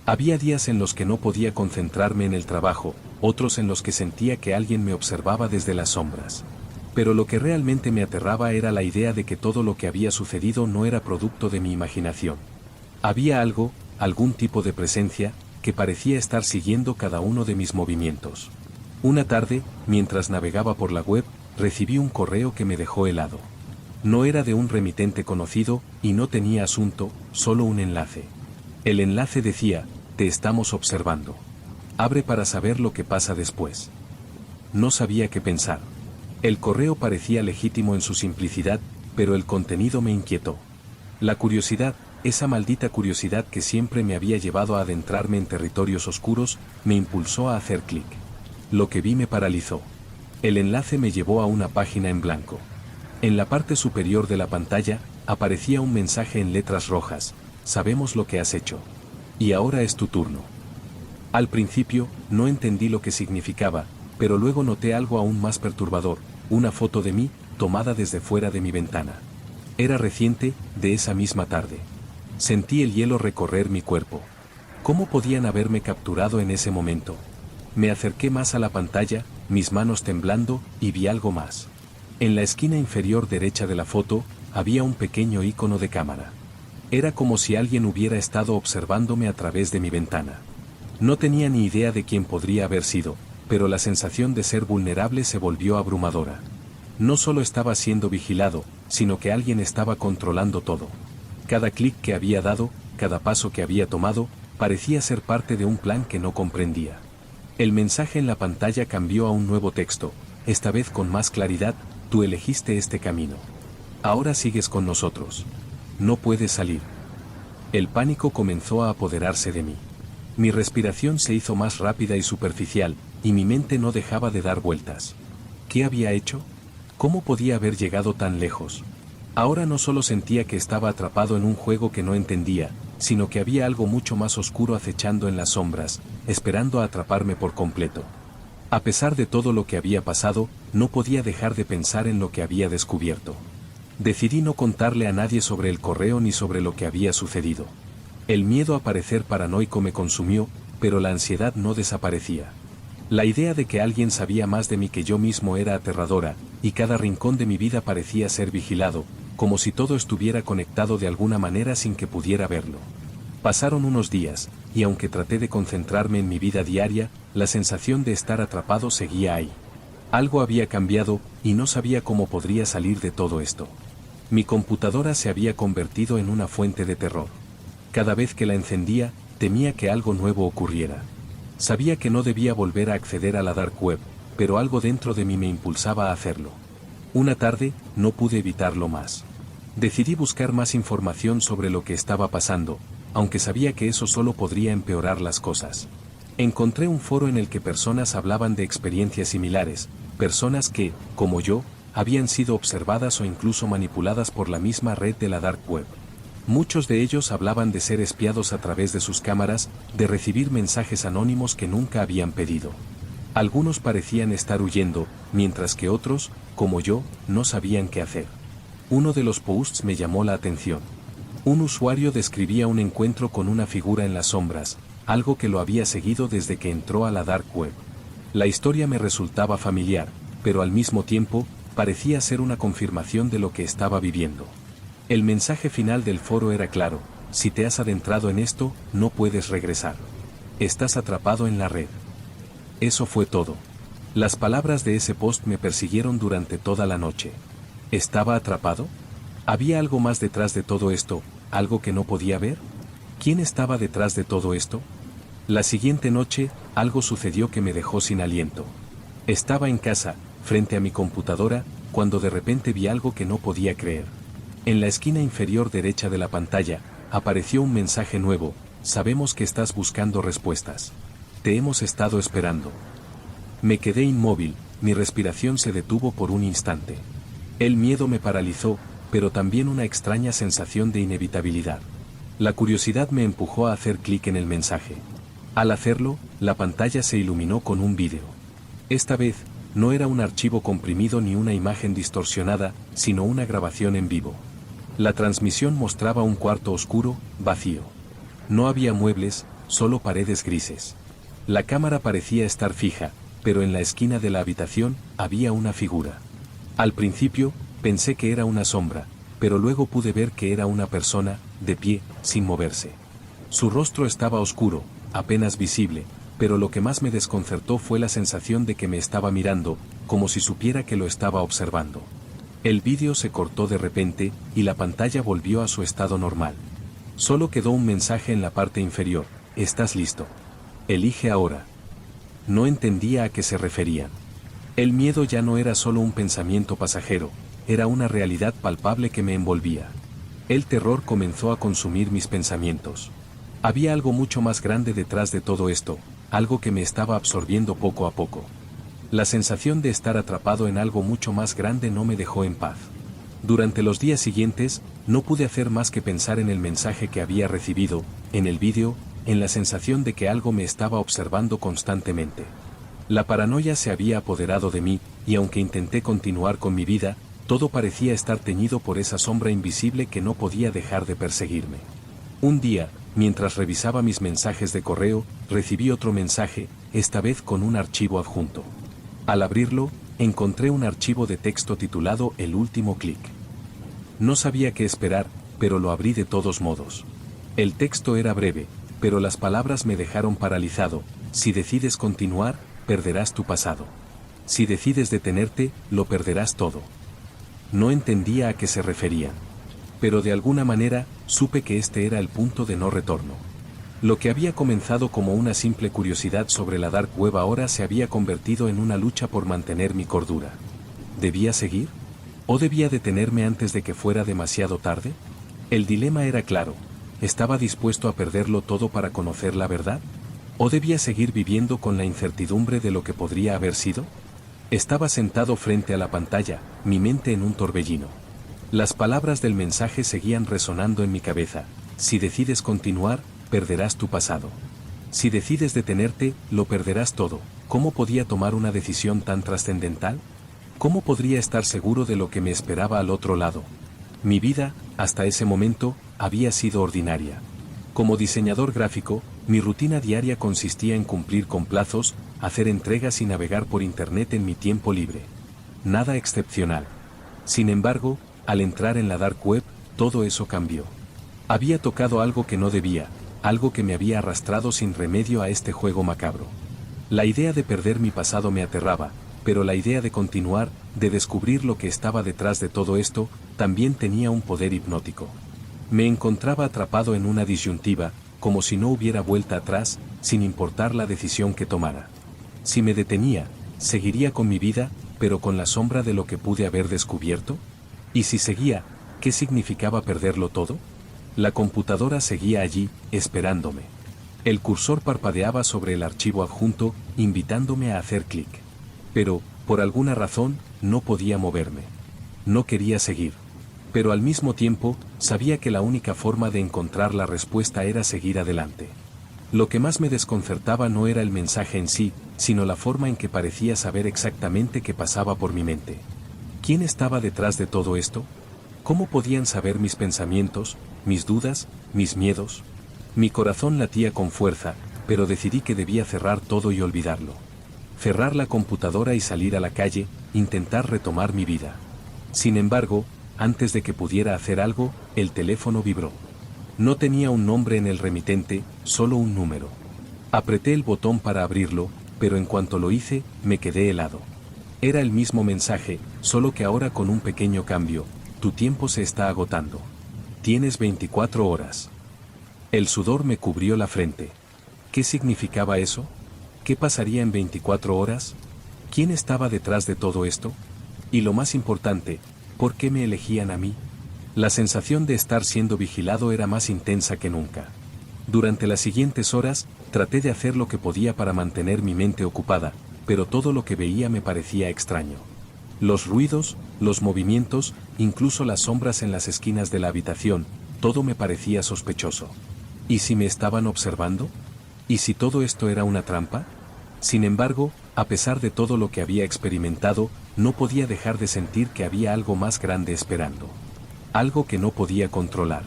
Speaker 1: Había días en los que no podía concentrarme en el trabajo, otros en los que sentía que alguien me observaba desde las sombras. Pero lo que realmente me aterraba era la idea de que todo lo que había sucedido no era producto de mi imaginación. Había algo, algún tipo de presencia, que parecía estar siguiendo cada uno de mis movimientos. Una tarde, mientras navegaba por la web, recibí un correo que me dejó helado. No era de un remitente conocido, y no tenía asunto, solo un enlace. El enlace decía: te estamos observando. Abre para saber lo que pasa después. No sabía qué pensar. El correo parecía legítimo en su simplicidad, pero el contenido me inquietó. La curiosidad, esa maldita curiosidad que siempre me había llevado a adentrarme en territorios oscuros, me impulsó a hacer clic. Lo que vi me paralizó. El enlace me llevó a una página en blanco. En la parte superior de la pantalla, aparecía un mensaje en letras rojas: sabemos lo que has hecho. Y ahora es tu turno. Al principio, no entendí lo que significaba, pero luego noté algo aún más perturbador: una foto de mí, tomada desde fuera de mi ventana. Era reciente, de esa misma tarde. Sentí el hielo recorrer mi cuerpo. ¿Cómo podían haberme capturado en ese momento? Me acerqué más a la pantalla, mis manos temblando, y vi algo más. En la esquina inferior derecha de la foto, había un pequeño icono de cámara. Era como si alguien hubiera estado observándome a través de mi ventana. No tenía ni idea de quién podría haber sido, pero la sensación de ser vulnerable se volvió abrumadora. No solo estaba siendo vigilado, sino que alguien estaba controlando todo. Cada clic que había dado, cada paso que había tomado, parecía ser parte de un plan que no comprendía. El mensaje en la pantalla cambió a un nuevo texto, esta vez con más claridad: tú elegiste este camino. Ahora sigues con nosotros. No puedes salir. El pánico comenzó a apoderarse de mí. Mi respiración se hizo más rápida y superficial, y mi mente no dejaba de dar vueltas. ¿Qué había hecho? ¿Cómo podía haber llegado tan lejos? Ahora no solo sentía que estaba atrapado en un juego que no entendía, sino que había algo mucho más oscuro acechando en las sombras, esperando a atraparme por completo. A pesar de todo lo que había pasado, no podía dejar de pensar en lo que había descubierto. Decidí no contarle a nadie sobre el correo ni sobre lo que había sucedido. El miedo a parecer paranoico me consumió, pero la ansiedad no desaparecía. La idea de que alguien sabía más de mí que yo mismo era aterradora, y cada rincón de mi vida parecía ser vigilado, como si todo estuviera conectado de alguna manera sin que pudiera verlo. Pasaron unos días, y aunque traté de concentrarme en mi vida diaria, la sensación de estar atrapado seguía ahí. Algo había cambiado, y no sabía cómo podría salir de todo esto. Mi computadora se había convertido en una fuente de terror. Cada vez que la encendía, temía que algo nuevo ocurriera. Sabía que no debía volver a acceder a la dark web, pero algo dentro de mí me impulsaba a hacerlo. Una tarde, no pude evitarlo más. Decidí buscar más información sobre lo que estaba pasando, aunque sabía que eso solo podría empeorar las cosas. Encontré un foro en el que personas hablaban de experiencias similares, personas que, como yo, habían sido observadas o incluso manipuladas por la misma red de la dark web. Muchos de ellos hablaban de ser espiados a través de sus cámaras, de recibir mensajes anónimos que nunca habían pedido. Algunos parecían estar huyendo, mientras que otros, como yo, no sabían qué hacer. Uno de los posts me llamó la atención. Un usuario describía un encuentro con una figura en las sombras, algo que lo había seguido desde que entró a la dark web. La historia me resultaba familiar, pero al mismo tiempo, parecía ser una confirmación de lo que estaba viviendo. El mensaje final del foro era claro: si te has adentrado en esto, no puedes regresar. Estás atrapado en la red. Eso fue todo. Las palabras de ese post me persiguieron durante toda la noche. ¿Estaba atrapado? ¿Había algo más detrás de todo esto, algo que no podía ver? ¿Quién estaba detrás de todo esto? La siguiente noche, algo sucedió que me dejó sin aliento. Estaba en casa, frente a mi computadora, cuando de repente vi algo que no podía creer. En la esquina inferior derecha de la pantalla, apareció un mensaje nuevo: sabemos que estás buscando respuestas. Te hemos estado esperando. Me quedé inmóvil, mi respiración se detuvo por un instante. El miedo me paralizó, pero también una extraña sensación de inevitabilidad. La curiosidad me empujó a hacer clic en el mensaje. Al hacerlo, la pantalla se iluminó con un vídeo. Esta vez, no era un archivo comprimido ni una imagen distorsionada, sino una grabación en vivo. La transmisión mostraba un cuarto oscuro, vacío. No había muebles, solo paredes grises. La cámara parecía estar fija, pero en la esquina de la habitación había una figura. Al principio, pensé que era una sombra, pero luego pude ver que era una persona, de pie, sin moverse. Su rostro estaba oscuro, apenas visible, pero lo que más me desconcertó fue la sensación de que me estaba mirando, como si supiera que lo estaba observando. El vídeo se cortó de repente, y la pantalla volvió a su estado normal. Solo quedó un mensaje en la parte inferior: ¿estás listo? Elige ahora. No entendía a qué se referían. El miedo ya no era solo un pensamiento pasajero, era una realidad palpable que me envolvía. El terror comenzó a consumir mis pensamientos. Había algo mucho más grande detrás de todo esto, algo que me estaba absorbiendo poco a poco. La sensación de estar atrapado en algo mucho más grande no me dejó en paz. Durante los días siguientes, no pude hacer más que pensar en el mensaje que había recibido, en el vídeo, en la sensación de que algo me estaba observando constantemente. La paranoia se había apoderado de mí, y aunque intenté continuar con mi vida, todo parecía estar teñido por esa sombra invisible que no podía dejar de perseguirme. Un día, mientras revisaba mis mensajes de correo, recibí otro mensaje, esta vez con un archivo adjunto. Al abrirlo, encontré un archivo de texto titulado El último clic. No sabía qué esperar, pero lo abrí de todos modos. El texto era breve, pero las palabras me dejaron paralizado: si decides continuar, perderás tu pasado. Si decides detenerte, lo perderás todo. No entendía a qué se referían. Pero de alguna manera, supe que este era el punto de no retorno. Lo que había comenzado como una simple curiosidad sobre la dark web ahora se había convertido en una lucha por mantener mi cordura. ¿Debía seguir? ¿O debía detenerme antes de que fuera demasiado tarde? El dilema era claro. ¿Estaba dispuesto a perderlo todo para conocer la verdad? ¿O debía seguir viviendo con la incertidumbre de lo que podría haber sido? Estaba sentado frente a la pantalla, mi mente en un torbellino. Las palabras del mensaje seguían resonando en mi cabeza. Si decides continuar, perderás tu pasado. Si decides detenerte, lo perderás todo. ¿Cómo podía tomar una decisión tan trascendental? ¿Cómo podría estar seguro de lo que me esperaba al otro lado? Mi vida, hasta ese momento, había sido ordinaria. Como diseñador gráfico, mi rutina diaria consistía en cumplir con plazos, hacer entregas y navegar por internet en mi tiempo libre. Nada excepcional. Sin embargo, al entrar en la dark web, todo eso cambió. Había tocado algo que no debía, algo que me había arrastrado sin remedio a este juego macabro. La idea de perder mi pasado me aterraba, pero la idea de continuar, de descubrir lo que estaba detrás de todo esto, también tenía un poder hipnótico. Me encontraba atrapado en una disyuntiva, como si no hubiera vuelta atrás, sin importar la decisión que tomara. Si me detenía, seguiría con mi vida, pero con la sombra de lo que pude haber descubierto. Y si seguía, ¿qué significaba perderlo todo? La computadora seguía allí, esperándome. El cursor parpadeaba sobre el archivo adjunto, invitándome a hacer clic. Pero, por alguna razón, no podía moverme. No quería seguir. Pero al mismo tiempo, sabía que la única forma de encontrar la respuesta era seguir adelante. Lo que más me desconcertaba no era el mensaje en sí, sino la forma en que parecía saber exactamente qué pasaba por mi mente. ¿Quién estaba detrás de todo esto? ¿Cómo podían saber mis pensamientos, mis dudas, mis miedos? Mi corazón latía con fuerza, pero decidí que debía cerrar todo y olvidarlo. Cerrar la computadora y salir a la calle, intentar retomar mi vida. Sin embargo, antes de que pudiera hacer algo, el teléfono vibró. No tenía un nombre en el remitente, solo un número. Apreté el botón para abrirlo, pero en cuanto lo hice, me quedé helado. Era el mismo mensaje, solo que ahora con un pequeño cambio. Tu tiempo se está agotando. Tienes 24 horas. El sudor me cubrió la frente. ¿Qué significaba eso? ¿Qué pasaría en 24 horas? ¿Quién estaba detrás de todo esto? Y lo más importante, ¿por qué me elegían a mí? La sensación de estar siendo vigilado era más intensa que nunca. Durante las siguientes horas, traté de hacer lo que podía para mantener mi mente ocupada, pero todo lo que veía me parecía extraño. Los ruidos, los movimientos, incluso las sombras en las esquinas de la habitación, todo me parecía sospechoso. ¿Y si me estaban observando? ¿Y si todo esto era una trampa? Sin embargo, a pesar de todo lo que había experimentado, no podía dejar de sentir que había algo más grande esperando. Algo que no podía controlar.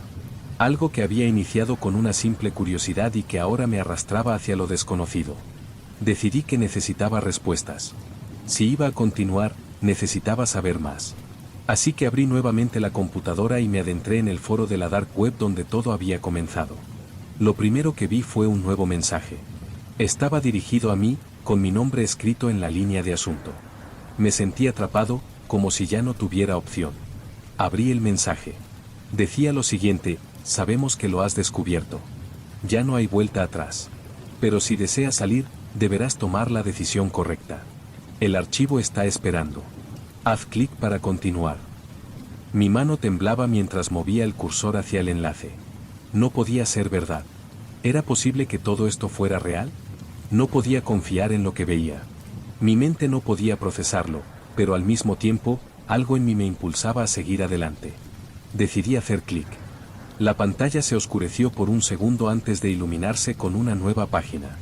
Speaker 1: Algo que había iniciado con una simple curiosidad y que ahora me arrastraba hacia lo desconocido. Decidí que necesitaba respuestas. Si iba a continuar, necesitaba saber más. Así que abrí nuevamente la computadora y me adentré en el foro de la dark web donde todo había comenzado. Lo primero que vi fue un nuevo mensaje. Estaba dirigido a mí, con mi nombre escrito en la línea de asunto. Me sentí atrapado, como si ya no tuviera opción. Abrí el mensaje. Decía lo siguiente: sabemos que lo has descubierto. Ya no hay vuelta atrás. Pero si deseas salir, deberás tomar la decisión correcta. El archivo está esperando. Haz clic para continuar. Mi mano temblaba mientras movía el cursor hacia el enlace. No podía ser verdad. ¿Era posible que todo esto fuera real? No podía confiar en lo que veía. Mi mente no podía procesarlo, pero al mismo tiempo, algo en mí me impulsaba a seguir adelante. Decidí hacer clic. La pantalla se oscureció por un segundo antes de iluminarse con una nueva página.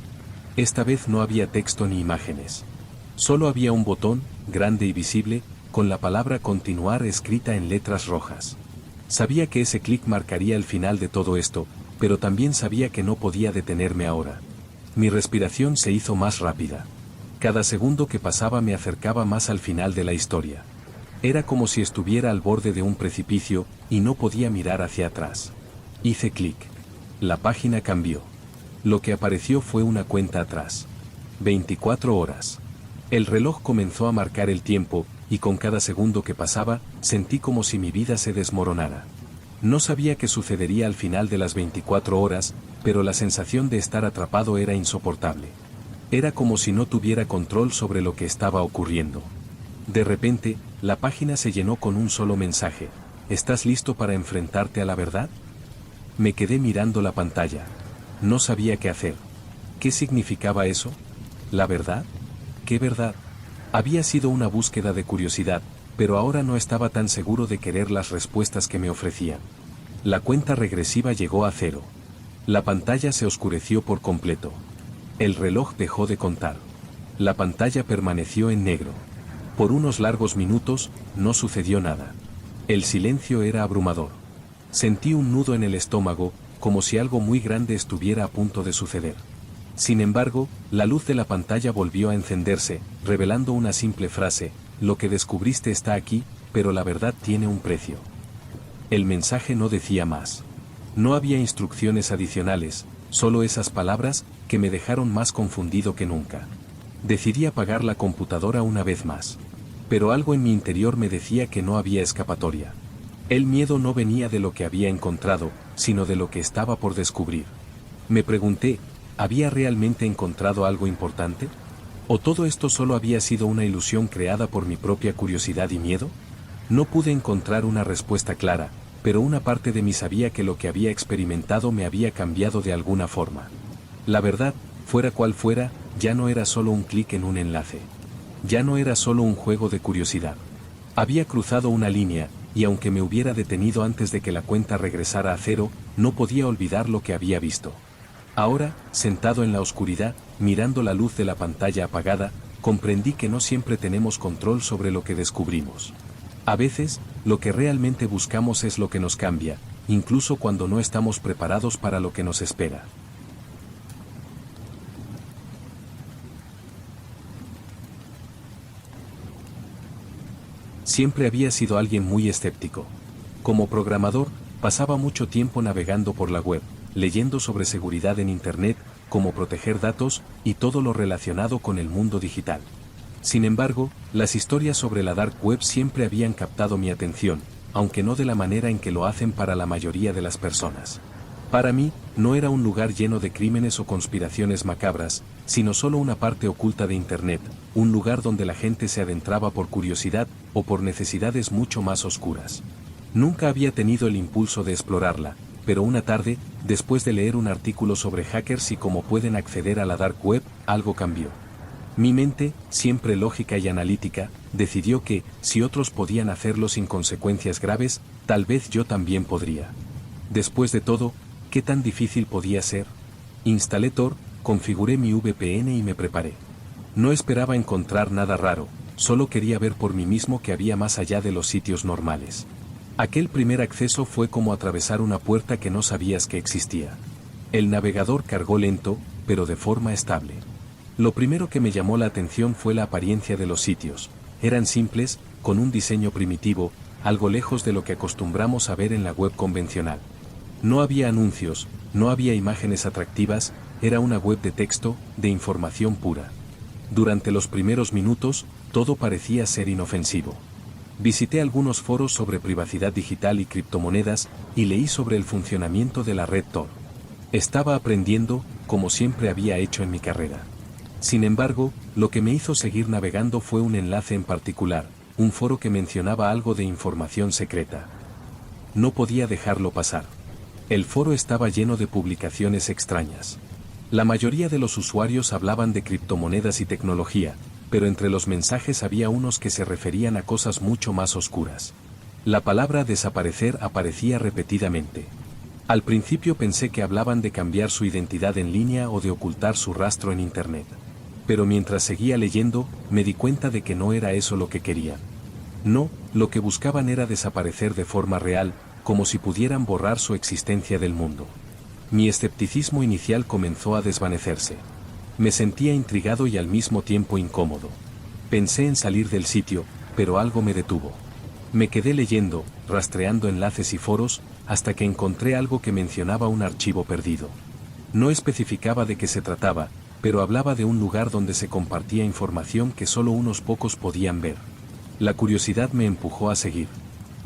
Speaker 1: Esta vez no había texto ni imágenes. Solo había un botón, grande y visible, con la palabra continuar escrita en letras rojas. Sabía que ese clic marcaría el final de todo esto, pero también sabía que no podía detenerme ahora. Mi respiración se hizo más rápida. Cada segundo que pasaba me acercaba más al final de la historia. Era como si estuviera al borde de un precipicio, y no podía mirar hacia atrás. Hice clic. La página cambió. Lo que apareció fue una cuenta atrás. 24 horas. El reloj comenzó a marcar el tiempo, y con cada segundo que pasaba, sentí como si mi vida se desmoronara. No sabía qué sucedería al final de las 24 horas, pero la sensación de estar atrapado era insoportable. Era como si no tuviera control sobre lo que estaba ocurriendo. De repente, La página se llenó con un solo mensaje: ¿estás listo para enfrentarte a la verdad? Me quedé mirando la pantalla. No sabía qué hacer. ¿Qué significaba eso? ¿La verdad? ¿Qué verdad? Había sido una búsqueda de curiosidad, pero ahora no estaba tan seguro de querer las respuestas que me ofrecían. La cuenta regresiva llegó a 0. La pantalla se oscureció por completo. El reloj dejó de contar. La pantalla permaneció en negro. Por unos largos minutos, no sucedió nada. El silencio era abrumador. Sentí un nudo en el estómago, como si algo muy grande estuviera a punto de suceder. Sin embargo, la luz de la pantalla volvió a encenderse, revelando una simple frase: lo que descubriste está aquí, pero la verdad tiene un precio. El mensaje no decía más. No había instrucciones adicionales, solo esas palabras, que me dejaron más confundido que nunca. Decidí apagar la computadora una vez más. Pero algo en mi interior me decía que no había escapatoria. El miedo no venía de lo que había encontrado, sino de lo que estaba por descubrir. Me pregunté, ¿había realmente encontrado algo importante? ¿O todo esto solo había sido una ilusión creada por mi propia curiosidad y miedo? No pude encontrar una respuesta clara, pero una parte de mí sabía que lo que había experimentado me había cambiado de alguna forma. La verdad, fuera cual fuera, ya no era solo un clic en un enlace. Ya no era solo un juego de curiosidad. Había cruzado una línea, y aunque me hubiera detenido antes de que la cuenta regresara a 0, no podía olvidar lo que había visto. Ahora, sentado en la oscuridad, mirando la luz de la pantalla apagada, comprendí que no siempre tenemos control sobre lo que descubrimos. A veces, lo que realmente buscamos es lo que nos cambia, incluso cuando no estamos preparados para lo que nos espera. Siempre había sido alguien muy escéptico. Como programador, pasaba mucho tiempo navegando por la web, leyendo sobre seguridad en Internet, cómo proteger datos, y todo lo relacionado con el mundo digital. Sin embargo, las historias sobre la dark web siempre habían captado mi atención, aunque no de la manera en que lo hacen para la mayoría de las personas. Para mí, no era un lugar lleno de crímenes o conspiraciones macabras, sino solo una parte oculta de Internet, un lugar donde la gente se adentraba por curiosidad o por necesidades mucho más oscuras. Nunca había tenido el impulso de explorarla, pero una tarde, después de leer un artículo sobre hackers y cómo pueden acceder a la dark web, algo cambió. Mi mente, siempre lógica y analítica, decidió que, si otros podían hacerlo sin consecuencias graves, tal vez yo también podría. Después de todo, ¿qué tan difícil podía ser? Instalé Tor, configuré mi VPN y me preparé. No esperaba encontrar nada raro, solo quería ver por mí mismo que había más allá de los sitios normales. Aquel primer acceso fue como atravesar una puerta que no sabías que existía. El navegador cargó lento, pero de forma estable. Lo primero que me llamó la atención fue la apariencia de los sitios. Eran simples, con un diseño primitivo, algo lejos de lo que acostumbramos a ver en la web convencional. No había anuncios, no había imágenes atractivas, era una web de texto, de información pura. Durante los primeros minutos, todo parecía ser inofensivo. Visité algunos foros sobre privacidad digital y criptomonedas, y leí sobre el funcionamiento de la red Tor. Estaba aprendiendo, como siempre había hecho en mi carrera. Sin embargo, lo que me hizo seguir navegando fue un enlace en particular, un foro que mencionaba algo de información secreta. No podía dejarlo pasar. El foro estaba lleno de publicaciones extrañas. La mayoría de los usuarios hablaban de criptomonedas y tecnología, pero entre los mensajes había unos que se referían a cosas mucho más oscuras. La palabra desaparecer aparecía repetidamente. Al principio pensé que hablaban de cambiar su identidad en línea o de ocultar su rastro en Internet. Pero mientras seguía leyendo, me di cuenta de que no era eso lo que querían. No, lo que buscaban era desaparecer de forma real, como si pudieran borrar su existencia del mundo. Mi escepticismo inicial comenzó a desvanecerse. Me sentía intrigado y al mismo tiempo incómodo. Pensé en salir del sitio, pero algo me detuvo. Me quedé leyendo, rastreando enlaces y foros, hasta que encontré algo que mencionaba un archivo perdido. No especificaba de qué se trataba, pero hablaba de un lugar donde se compartía información que solo unos pocos podían ver. La curiosidad me empujó a seguir.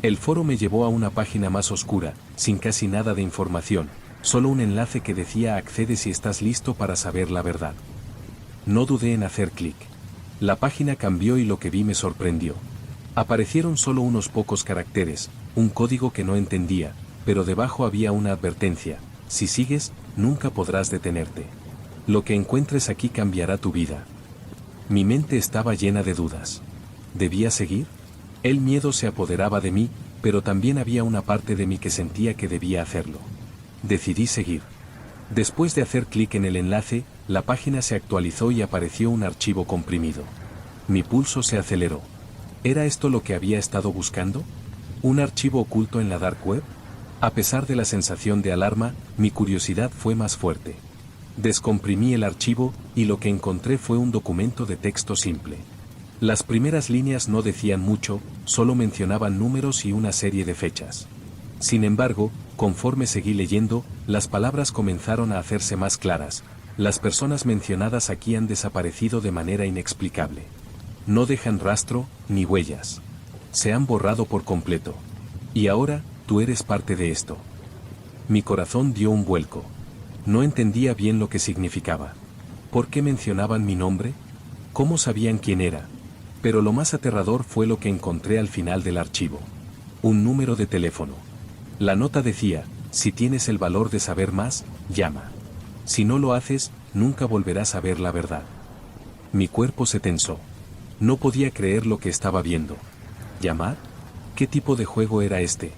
Speaker 1: El foro me llevó a una página más oscura, sin casi nada de información, solo un enlace que decía: accede si estás listo para saber la verdad. No dudé en hacer clic. La página cambió y lo que vi me sorprendió. Aparecieron solo unos pocos caracteres, un código que no entendía, pero debajo había una advertencia: si sigues, nunca podrás detenerte. Lo que encuentres aquí cambiará tu vida. Mi mente estaba llena de dudas. ¿Debía seguir? El miedo se apoderaba de mí, pero también había una parte de mí que sentía que debía hacerlo. Decidí seguir. Después de hacer clic en el enlace, la página se actualizó y apareció un archivo comprimido. Mi pulso se aceleró. ¿Era esto lo que había estado buscando? ¿Un archivo oculto en la dark web? A pesar de la sensación de alarma, mi curiosidad fue más fuerte. Descomprimí el archivo, y lo que encontré fue un documento de texto simple. Las primeras líneas no decían mucho, solo mencionaban números y una serie de fechas. Sin embargo, conforme seguí leyendo, las palabras comenzaron a hacerse más claras. Las personas mencionadas aquí han desaparecido de manera inexplicable. No dejan rastro, ni huellas. Se han borrado por completo. Y ahora, tú eres parte de esto. Mi corazón dio un vuelco. No entendía bien lo que significaba. ¿Por qué mencionaban mi nombre? ¿Cómo sabían quién era? Pero lo más aterrador fue lo que encontré al final del archivo. Un número de teléfono. La nota decía: si tienes el valor de saber más, llama. Si no lo haces, nunca volverás a ver la verdad. Mi cuerpo se tensó. No podía creer lo que estaba viendo. ¿Llamar? ¿Qué tipo de juego era este?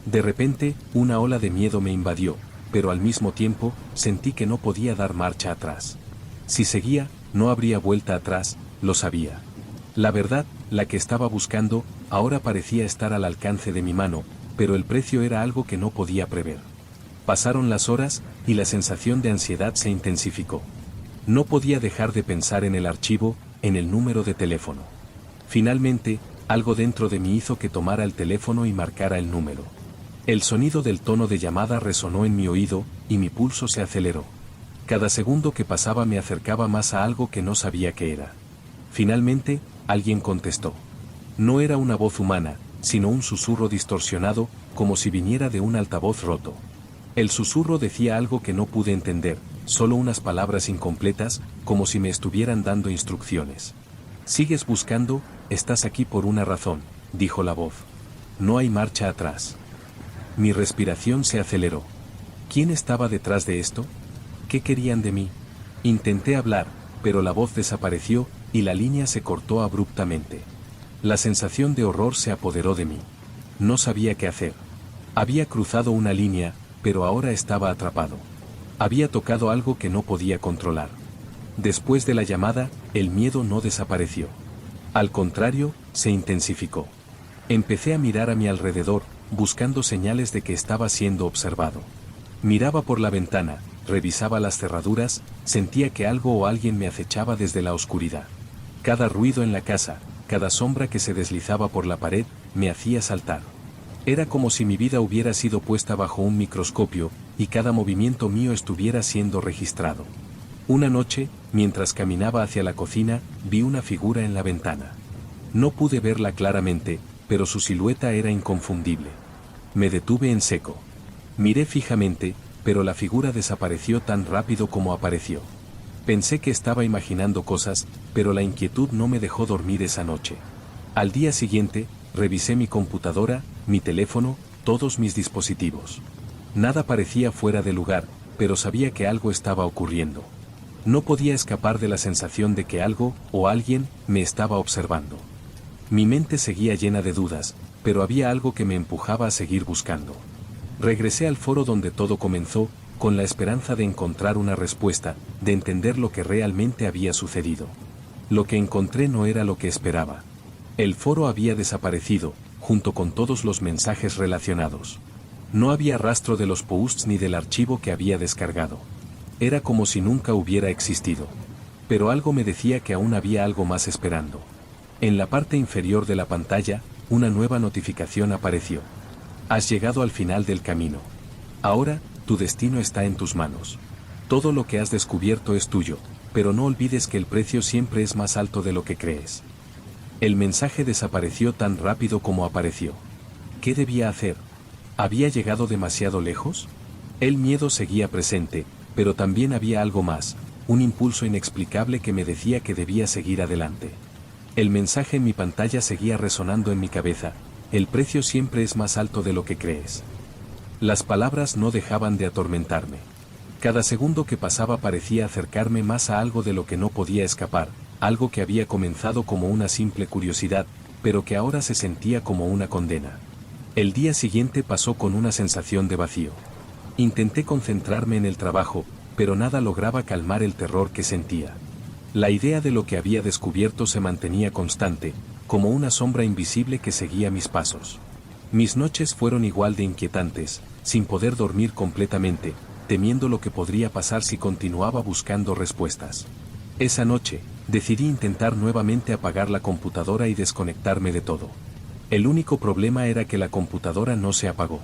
Speaker 1: De repente, una ola de miedo me invadió, pero al mismo tiempo, sentí que no podía dar marcha atrás. Si seguía, no habría vuelta atrás, lo sabía. La verdad, la que estaba buscando, ahora parecía estar al alcance de mi mano, pero el precio era algo que no podía prever. Pasaron las horas, y la sensación de ansiedad se intensificó. No podía dejar de pensar en el archivo, en el número de teléfono. Finalmente, algo dentro de mí hizo que tomara el teléfono y marcara el número. El sonido del tono de llamada resonó en mi oído, y mi pulso se aceleró. Cada segundo que pasaba me acercaba más a algo que no sabía qué era. Finalmente, alguien contestó. No era una voz humana, sino un susurro distorsionado, como si viniera de un altavoz roto. El susurro decía algo que no pude entender, solo unas palabras incompletas, como si me estuvieran dando instrucciones. Sigues buscando, estás aquí por una razón, dijo la voz. No hay marcha atrás. Mi respiración se aceleró. ¿Quién estaba detrás de esto? ¿Qué querían de mí? Intenté hablar, pero la voz desapareció, y la línea se cortó abruptamente. La sensación de horror se apoderó de mí. No sabía qué hacer. Había cruzado una línea, pero ahora estaba atrapado. Había tocado algo que no podía controlar. Después de la llamada, el miedo no desapareció. Al contrario, se intensificó. Empecé a mirar a mi alrededor, buscando señales de que estaba siendo observado. Miraba por la ventana, revisaba las cerraduras, sentía que algo o alguien me acechaba desde la oscuridad. Cada ruido en la casa, cada sombra que se deslizaba por la pared, me hacía saltar. Era como si mi vida hubiera sido puesta bajo un microscopio, y cada movimiento mío estuviera siendo registrado. Una noche, mientras caminaba hacia la cocina, vi una figura en la ventana. No pude verla claramente, pero su silueta era inconfundible. Me detuve en seco. Miré fijamente, pero la figura desapareció tan rápido como apareció. Pensé que estaba imaginando cosas, pero la inquietud no me dejó dormir esa noche. Al día siguiente, revisé mi computadora, mi teléfono, todos mis dispositivos. Nada parecía fuera de lugar, pero sabía que algo estaba ocurriendo. No podía escapar de la sensación de que algo, o alguien, me estaba observando. Mi mente seguía llena de dudas, pero había algo que me empujaba a seguir buscando. Regresé al foro donde todo comenzó, con la esperanza de encontrar una respuesta, de entender lo que realmente había sucedido. Lo que encontré no era lo que esperaba. El foro había desaparecido, junto con todos los mensajes relacionados. No había rastro de los posts ni del archivo que había descargado. Era como si nunca hubiera existido. Pero algo me decía que aún había algo más esperando. En la parte inferior de la pantalla, una nueva notificación apareció. Has llegado al final del camino. Ahora, tu destino está en tus manos. Todo lo que has descubierto es tuyo, pero no olvides que el precio siempre es más alto de lo que crees. El mensaje desapareció tan rápido como apareció. ¿Qué debía hacer? ¿Había llegado demasiado lejos? El miedo seguía presente, pero también había algo más, un impulso inexplicable que me decía que debía seguir adelante. El mensaje en mi pantalla seguía resonando en mi cabeza: el precio siempre es más alto de lo que crees. Las palabras no dejaban de atormentarme. Cada segundo que pasaba parecía acercarme más a algo de lo que no podía escapar, algo que había comenzado como una simple curiosidad, pero que ahora se sentía como una condena. El día siguiente pasó con una sensación de vacío. Intenté concentrarme en el trabajo, pero nada lograba calmar el terror que sentía. La idea de lo que había descubierto se mantenía constante, como una sombra invisible que seguía mis pasos. Mis noches fueron igual de inquietantes, sin poder dormir completamente, temiendo lo que podría pasar si continuaba buscando respuestas. Esa noche, decidí intentar nuevamente apagar la computadora y desconectarme de todo. El único problema era que la computadora no se apagó.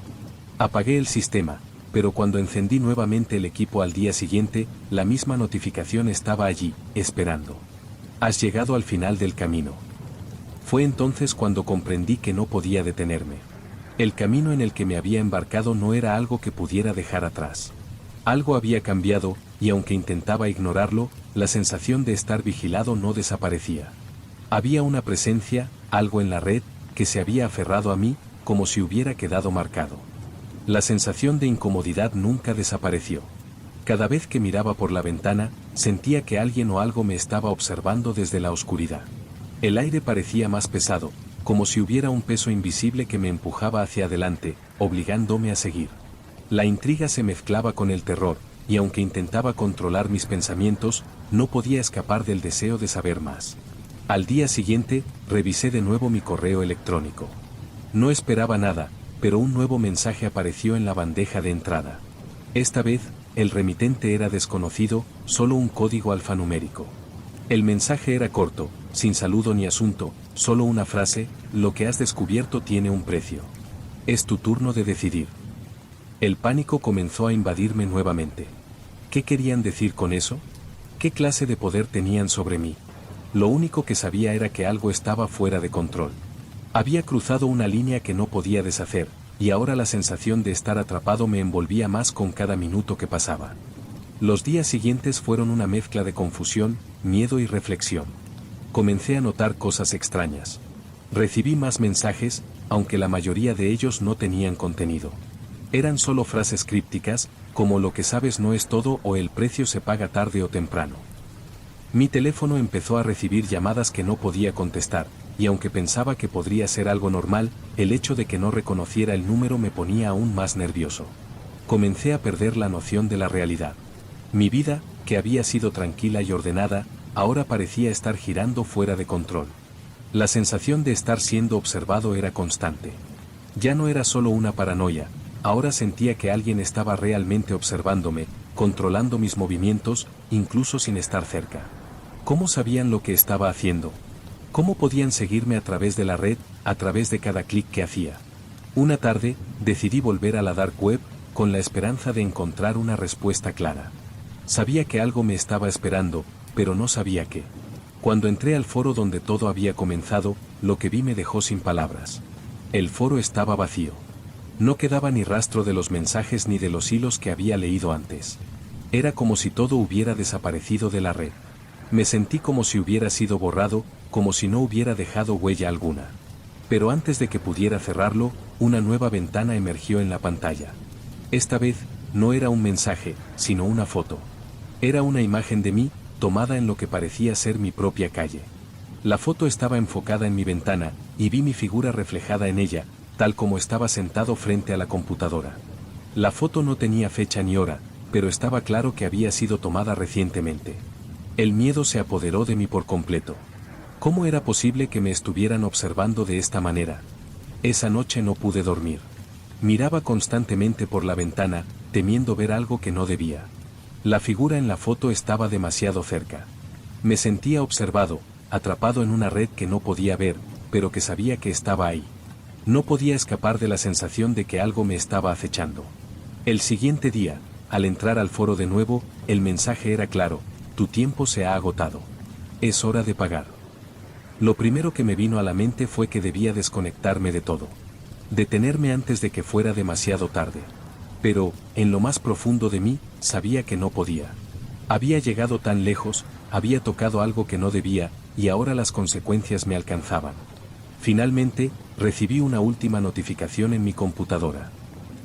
Speaker 1: Apagué el sistema, pero cuando encendí nuevamente el equipo al día siguiente, la misma notificación estaba allí, esperando. Has llegado al final del camino. Fue entonces cuando comprendí que no podía detenerme. El camino en el que me había embarcado no era algo que pudiera dejar atrás. Algo había cambiado, y aunque intentaba ignorarlo, la sensación de estar vigilado no desaparecía. Había una presencia, algo en la red, que se había aferrado a mí, como si hubiera quedado marcado. La sensación de incomodidad nunca desapareció. Cada vez que miraba por la ventana, sentía que alguien o algo me estaba observando desde la oscuridad. El aire parecía más pesado, como si hubiera un peso invisible que me empujaba hacia adelante, obligándome a seguir. La intriga se mezclaba con el terror, y aunque intentaba controlar mis pensamientos, no podía escapar del deseo de saber más. Al día siguiente, revisé de nuevo mi correo electrónico. No esperaba nada, pero un nuevo mensaje apareció en la bandeja de entrada. Esta vez, el remitente era desconocido, solo un código alfanumérico. El mensaje era corto, sin saludo ni asunto, solo una frase: lo que has descubierto tiene un precio. Es tu turno de decidir. El pánico comenzó a invadirme nuevamente. ¿Qué querían decir con eso? ¿Qué clase de poder tenían sobre mí? Lo único que sabía era que algo estaba fuera de control. Había cruzado una línea que no podía deshacer, y ahora la sensación de estar atrapado me envolvía más con cada minuto que pasaba. Los días siguientes fueron una mezcla de confusión, miedo y reflexión. Comencé a notar cosas extrañas. Recibí más mensajes, aunque la mayoría de ellos no tenían contenido. Eran solo frases crípticas, como lo que sabes no es todo o el precio se paga tarde o temprano. Mi teléfono empezó a recibir llamadas que no podía contestar, y aunque pensaba que podría ser algo normal, el hecho de que no reconociera el número me ponía aún más nervioso. Comencé a perder la noción de la realidad. Mi vida, que había sido tranquila y ordenada, ahora parecía estar girando fuera de control. La sensación de estar siendo observado era constante. Ya no era solo una paranoia, ahora sentía que alguien estaba realmente observándome, controlando mis movimientos, incluso sin estar cerca. ¿Cómo sabían lo que estaba haciendo? ¿Cómo podían seguirme a través de la red, a través de cada clic que hacía? Una tarde, decidí volver a la dark web, con la esperanza de encontrar una respuesta clara. Sabía que algo me estaba esperando, pero no sabía qué. Cuando entré al foro donde todo había comenzado, lo que vi me dejó sin palabras. El foro estaba vacío. No quedaba ni rastro de los mensajes ni de los hilos que había leído antes. Era como si todo hubiera desaparecido de la red. Me sentí como si hubiera sido borrado, como si no hubiera dejado huella alguna. Pero antes de que pudiera cerrarlo, una nueva ventana emergió en la pantalla. Esta vez, no era un mensaje, sino una foto. Era una imagen de mí, tomada en lo que parecía ser mi propia calle. La foto estaba enfocada en mi ventana, y vi mi figura reflejada en ella, tal como estaba sentado frente a la computadora. La foto no tenía fecha ni hora, pero estaba claro que había sido tomada recientemente. El miedo se apoderó de mí por completo. ¿Cómo era posible que me estuvieran observando de esta manera? Esa noche no pude dormir. Miraba constantemente por la ventana, temiendo ver algo que no debía. La figura en la foto estaba demasiado cerca. Me sentía observado, atrapado en una red que no podía ver, pero que sabía que estaba ahí. No podía escapar de la sensación de que algo me estaba acechando. El siguiente día, al entrar al foro de nuevo, el mensaje era claro: tu tiempo se ha agotado. Es hora de pagar. Lo primero que me vino a la mente fue que debía desconectarme de todo. Detenerme antes de que fuera demasiado tarde. Pero, en lo más profundo de mí, sabía que no podía. Había llegado tan lejos, había tocado algo que no debía, y ahora las consecuencias me alcanzaban. Finalmente, recibí una última notificación en mi computadora.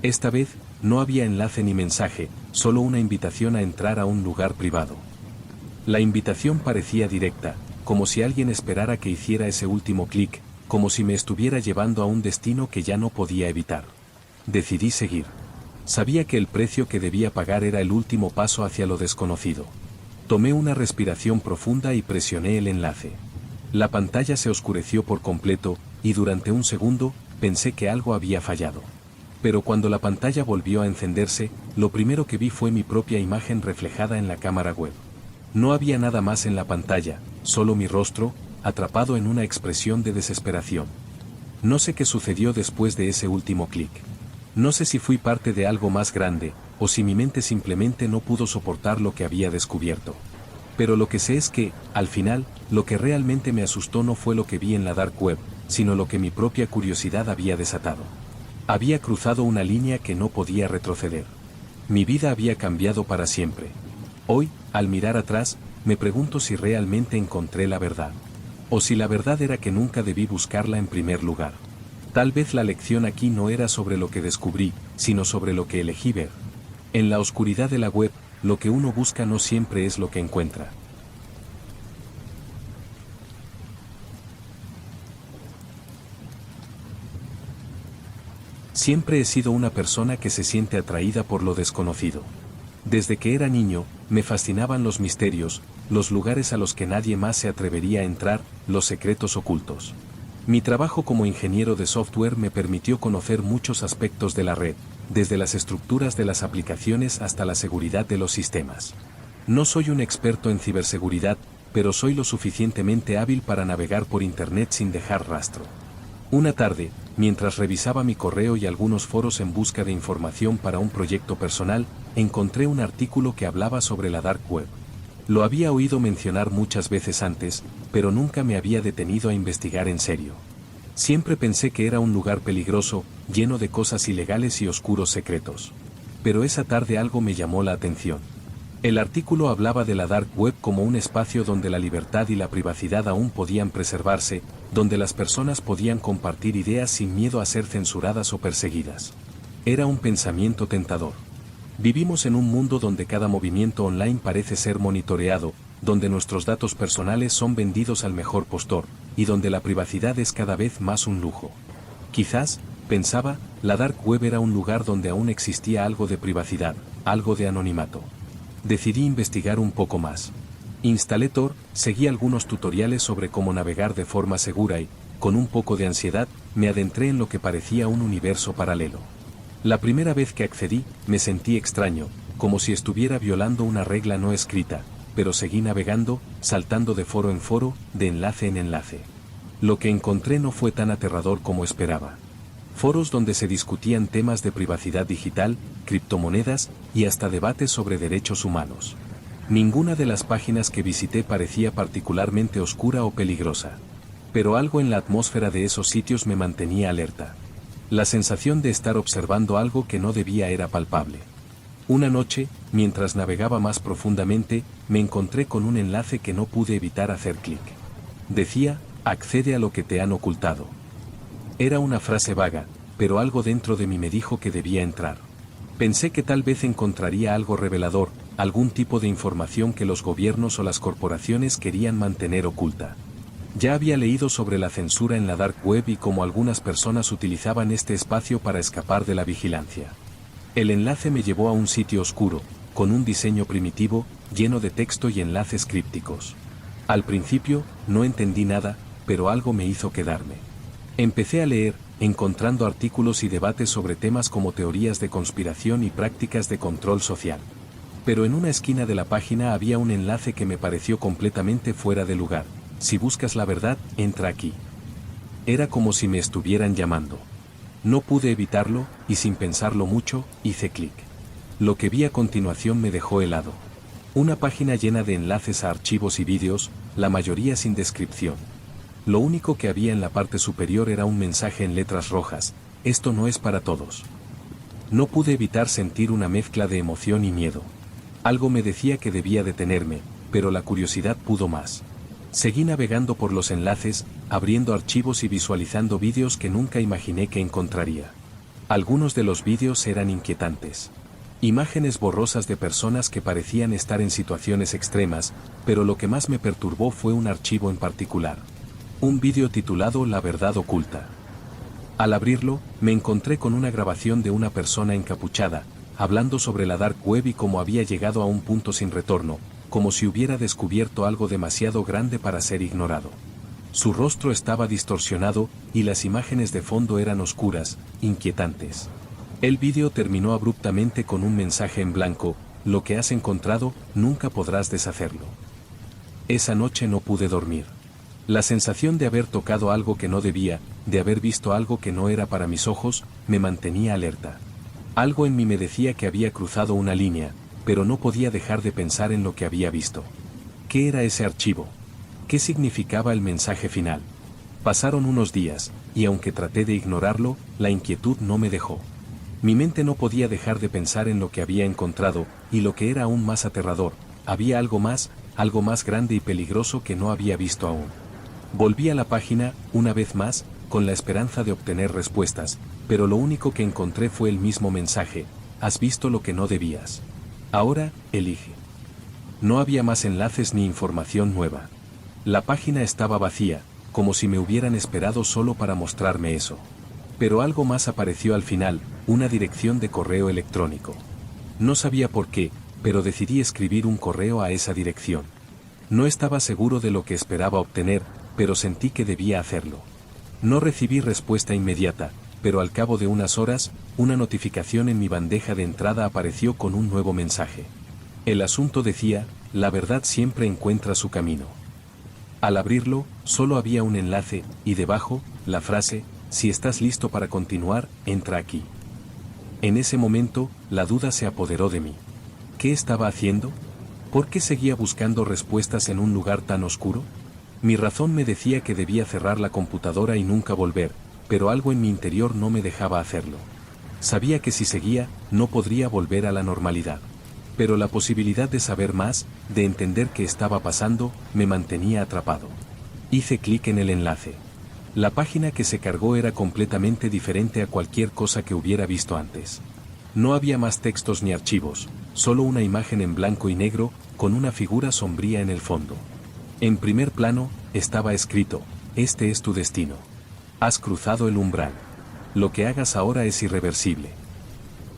Speaker 1: Esta vez, no había enlace ni mensaje, solo una invitación a entrar a un lugar privado. La invitación parecía directa, como si alguien esperara que hiciera ese último clic, como si me estuviera llevando a un destino que ya no podía evitar. Decidí seguir. Sabía que el precio que debía pagar era el último paso hacia lo desconocido. Tomé una respiración profunda y presioné el enlace. La pantalla se oscureció por completo, y durante un segundo, pensé que algo había fallado. Pero cuando la pantalla volvió a encenderse, lo primero que vi fue mi propia imagen reflejada en la cámara web. No había nada más en la pantalla, solo mi rostro, atrapado en una expresión de desesperación. No sé qué sucedió después de ese último clic. No sé si fui parte de algo más grande, o si mi mente simplemente no pudo soportar lo que había descubierto. Pero lo que sé es que, al final, lo que realmente me asustó no fue lo que vi en la dark web, sino lo que mi propia curiosidad había desatado. Había cruzado una línea que no podía retroceder. Mi vida había cambiado para siempre. Hoy, al mirar atrás, me pregunto si realmente encontré la verdad. O si la verdad era que nunca debí buscarla en primer lugar. Tal vez la lección aquí no era sobre lo que descubrí, sino sobre lo que elegí ver. En la oscuridad de la web, lo que uno busca no siempre es lo que encuentra. Siempre he sido una persona que se siente atraída por lo desconocido. Desde que era niño, me fascinaban los misterios, los lugares a los que nadie más se atrevería a entrar, los secretos ocultos. Mi trabajo como ingeniero de software me permitió conocer muchos aspectos de la red, desde las estructuras de las aplicaciones hasta la seguridad de los sistemas. No soy un experto en ciberseguridad, pero soy lo suficientemente hábil para navegar por Internet sin dejar rastro. Una tarde, mientras revisaba mi correo y algunos foros en busca de información para un proyecto personal, encontré un artículo que hablaba sobre la dark web. Lo había oído mencionar muchas veces antes, pero nunca me había detenido a investigar en serio. Siempre pensé que era un lugar peligroso, lleno de cosas ilegales y oscuros secretos. Pero esa tarde algo me llamó la atención. El artículo hablaba de la dark web como un espacio donde la libertad y la privacidad aún podían preservarse, donde las personas podían compartir ideas sin miedo a ser censuradas o perseguidas. Era un pensamiento tentador. Vivimos en un mundo donde cada movimiento online parece ser monitoreado, donde nuestros datos personales son vendidos al mejor postor, y donde la privacidad es cada vez más un lujo. Quizás, pensaba, la dark web era un lugar donde aún existía algo de privacidad, algo de anonimato. Decidí investigar un poco más. Instalé Tor, seguí algunos tutoriales sobre cómo navegar de forma segura y, con un poco de ansiedad, me adentré en lo que parecía un universo paralelo. La primera vez que accedí, me sentí extraño, como si estuviera violando una regla no escrita, pero seguí navegando, saltando de foro en foro, de enlace en enlace. Lo que encontré no fue tan aterrador como esperaba. Foros donde se discutían temas de privacidad digital, criptomonedas y hasta debates sobre derechos humanos. Ninguna de las páginas que visité parecía particularmente oscura o peligrosa. Pero algo en la atmósfera de esos sitios me mantenía alerta. La sensación de estar observando algo que no debía era palpable. Una noche, mientras navegaba más profundamente, me encontré con un enlace que no pude evitar hacer clic. Decía, accede a lo que te han ocultado. Era una frase vaga, pero algo dentro de mí me dijo que debía entrar. Pensé que tal vez encontraría algo revelador, algún tipo de información que los gobiernos o las corporaciones querían mantener oculta. Ya había leído sobre la censura en la dark web y cómo algunas personas utilizaban este espacio para escapar de la vigilancia. El enlace me llevó a un sitio oscuro, con un diseño primitivo, lleno de texto y enlaces crípticos. Al principio, no entendí nada, pero algo me hizo quedarme. Empecé a leer, encontrando artículos y debates sobre temas como teorías de conspiración y prácticas de control social. Pero en una esquina de la página había un enlace que me pareció completamente fuera de lugar. Si buscas la verdad, entra aquí. Era como si me estuvieran llamando. No pude evitarlo, y sin pensarlo mucho, hice clic. Lo que vi a continuación me dejó helado. Una página llena de enlaces a archivos y vídeos, la mayoría sin descripción. Lo único que había en la parte superior era un mensaje en letras rojas: esto no es para todos. No pude evitar sentir una mezcla de emoción y miedo. Algo me decía que debía detenerme, pero la curiosidad pudo más. Seguí navegando por los enlaces, abriendo archivos y visualizando vídeos que nunca imaginé que encontraría. Algunos de los vídeos eran inquietantes. Imágenes borrosas de personas que parecían estar en situaciones extremas, pero lo que más me perturbó fue un archivo en particular. Un vídeo titulado La verdad oculta. Al abrirlo, me encontré con una grabación de una persona encapuchada, hablando sobre la dark web y cómo había llegado a un punto sin retorno, como si hubiera descubierto algo demasiado grande para ser ignorado. Su rostro estaba distorsionado y las imágenes de fondo eran oscuras, inquietantes. El vídeo terminó abruptamente con un mensaje en blanco: lo que has encontrado, nunca podrás deshacerlo. Esa noche no pude dormir. La sensación de haber tocado algo que no debía, de haber visto algo que no era para mis ojos, me mantenía alerta. Algo en mí me decía que había cruzado una línea, pero no podía dejar de pensar en lo que había visto. ¿Qué era ese archivo? ¿Qué significaba el mensaje final? Pasaron unos días, y aunque traté de ignorarlo, la inquietud no me dejó. Mi mente no podía dejar de pensar en lo que había encontrado, y lo que era aún más aterrador, había algo más grande y peligroso que no había visto aún. Volví a la página, una vez más, con la esperanza de obtener respuestas, pero lo único que encontré fue el mismo mensaje: has visto lo que no debías. Ahora, elige. No había más enlaces ni información nueva. La página estaba vacía, como si me hubieran esperado solo para mostrarme eso. Pero algo más apareció al final, una dirección de correo electrónico. No sabía por qué, pero decidí escribir un correo a esa dirección. No estaba seguro de lo que esperaba obtener, pero sentí que debía hacerlo. No recibí respuesta inmediata, pero al cabo de unas horas, una notificación en mi bandeja de entrada apareció con un nuevo mensaje. El asunto decía: la verdad siempre encuentra su camino. Al abrirlo, solo había un enlace, y debajo, la frase: si estás listo para continuar, entra aquí. En ese momento, la duda se apoderó de mí. ¿Qué estaba haciendo? ¿Por qué seguía buscando respuestas en un lugar tan oscuro? Mi razón me decía que debía cerrar la computadora y nunca volver, pero algo en mi interior no me dejaba hacerlo. Sabía que si seguía, no podría volver a la normalidad. Pero la posibilidad de saber más, de entender qué estaba pasando, me mantenía atrapado. Hice clic en el enlace. La página que se cargó era completamente diferente a cualquier cosa que hubiera visto antes. No había más textos ni archivos, solo una imagen en blanco y negro, con una figura sombría en el fondo. En primer plano, estaba escrito: este es tu destino. Has cruzado el umbral. Lo que hagas ahora es irreversible.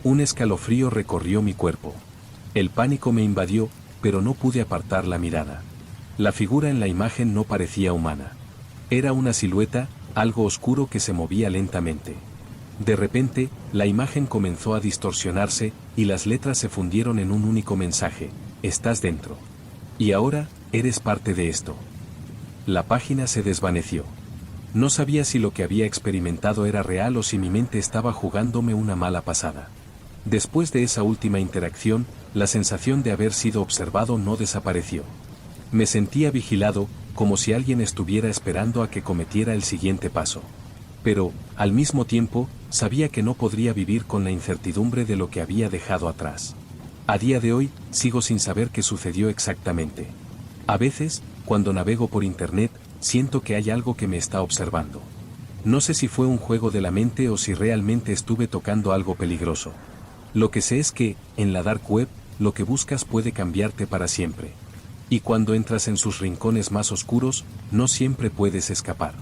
Speaker 1: Un escalofrío recorrió mi cuerpo. El pánico me invadió, pero no pude apartar la mirada. La figura en la imagen no parecía humana. Era una silueta, algo oscuro que se movía lentamente. De repente, la imagen comenzó a distorsionarse, y las letras se fundieron en un único mensaje: estás dentro. Y ahora, eres parte de esto. La página se desvaneció. No sabía si lo que había experimentado era real o si mi mente estaba jugándome una mala pasada. Después de esa última interacción, la sensación de haber sido observado no desapareció. Me sentía vigilado, como si alguien estuviera esperando a que cometiera el siguiente paso. Pero, al mismo tiempo, sabía que no podría vivir con la incertidumbre de lo que había dejado atrás. A día de hoy, sigo sin saber qué sucedió exactamente. A veces, cuando navego por internet, siento que hay algo que me está observando. No sé si fue un juego de la mente o si realmente estuve tocando algo peligroso. Lo que sé es que, en la dark web, lo que buscas puede cambiarte para siempre. Y cuando entras en sus rincones más oscuros, no siempre puedes escapar.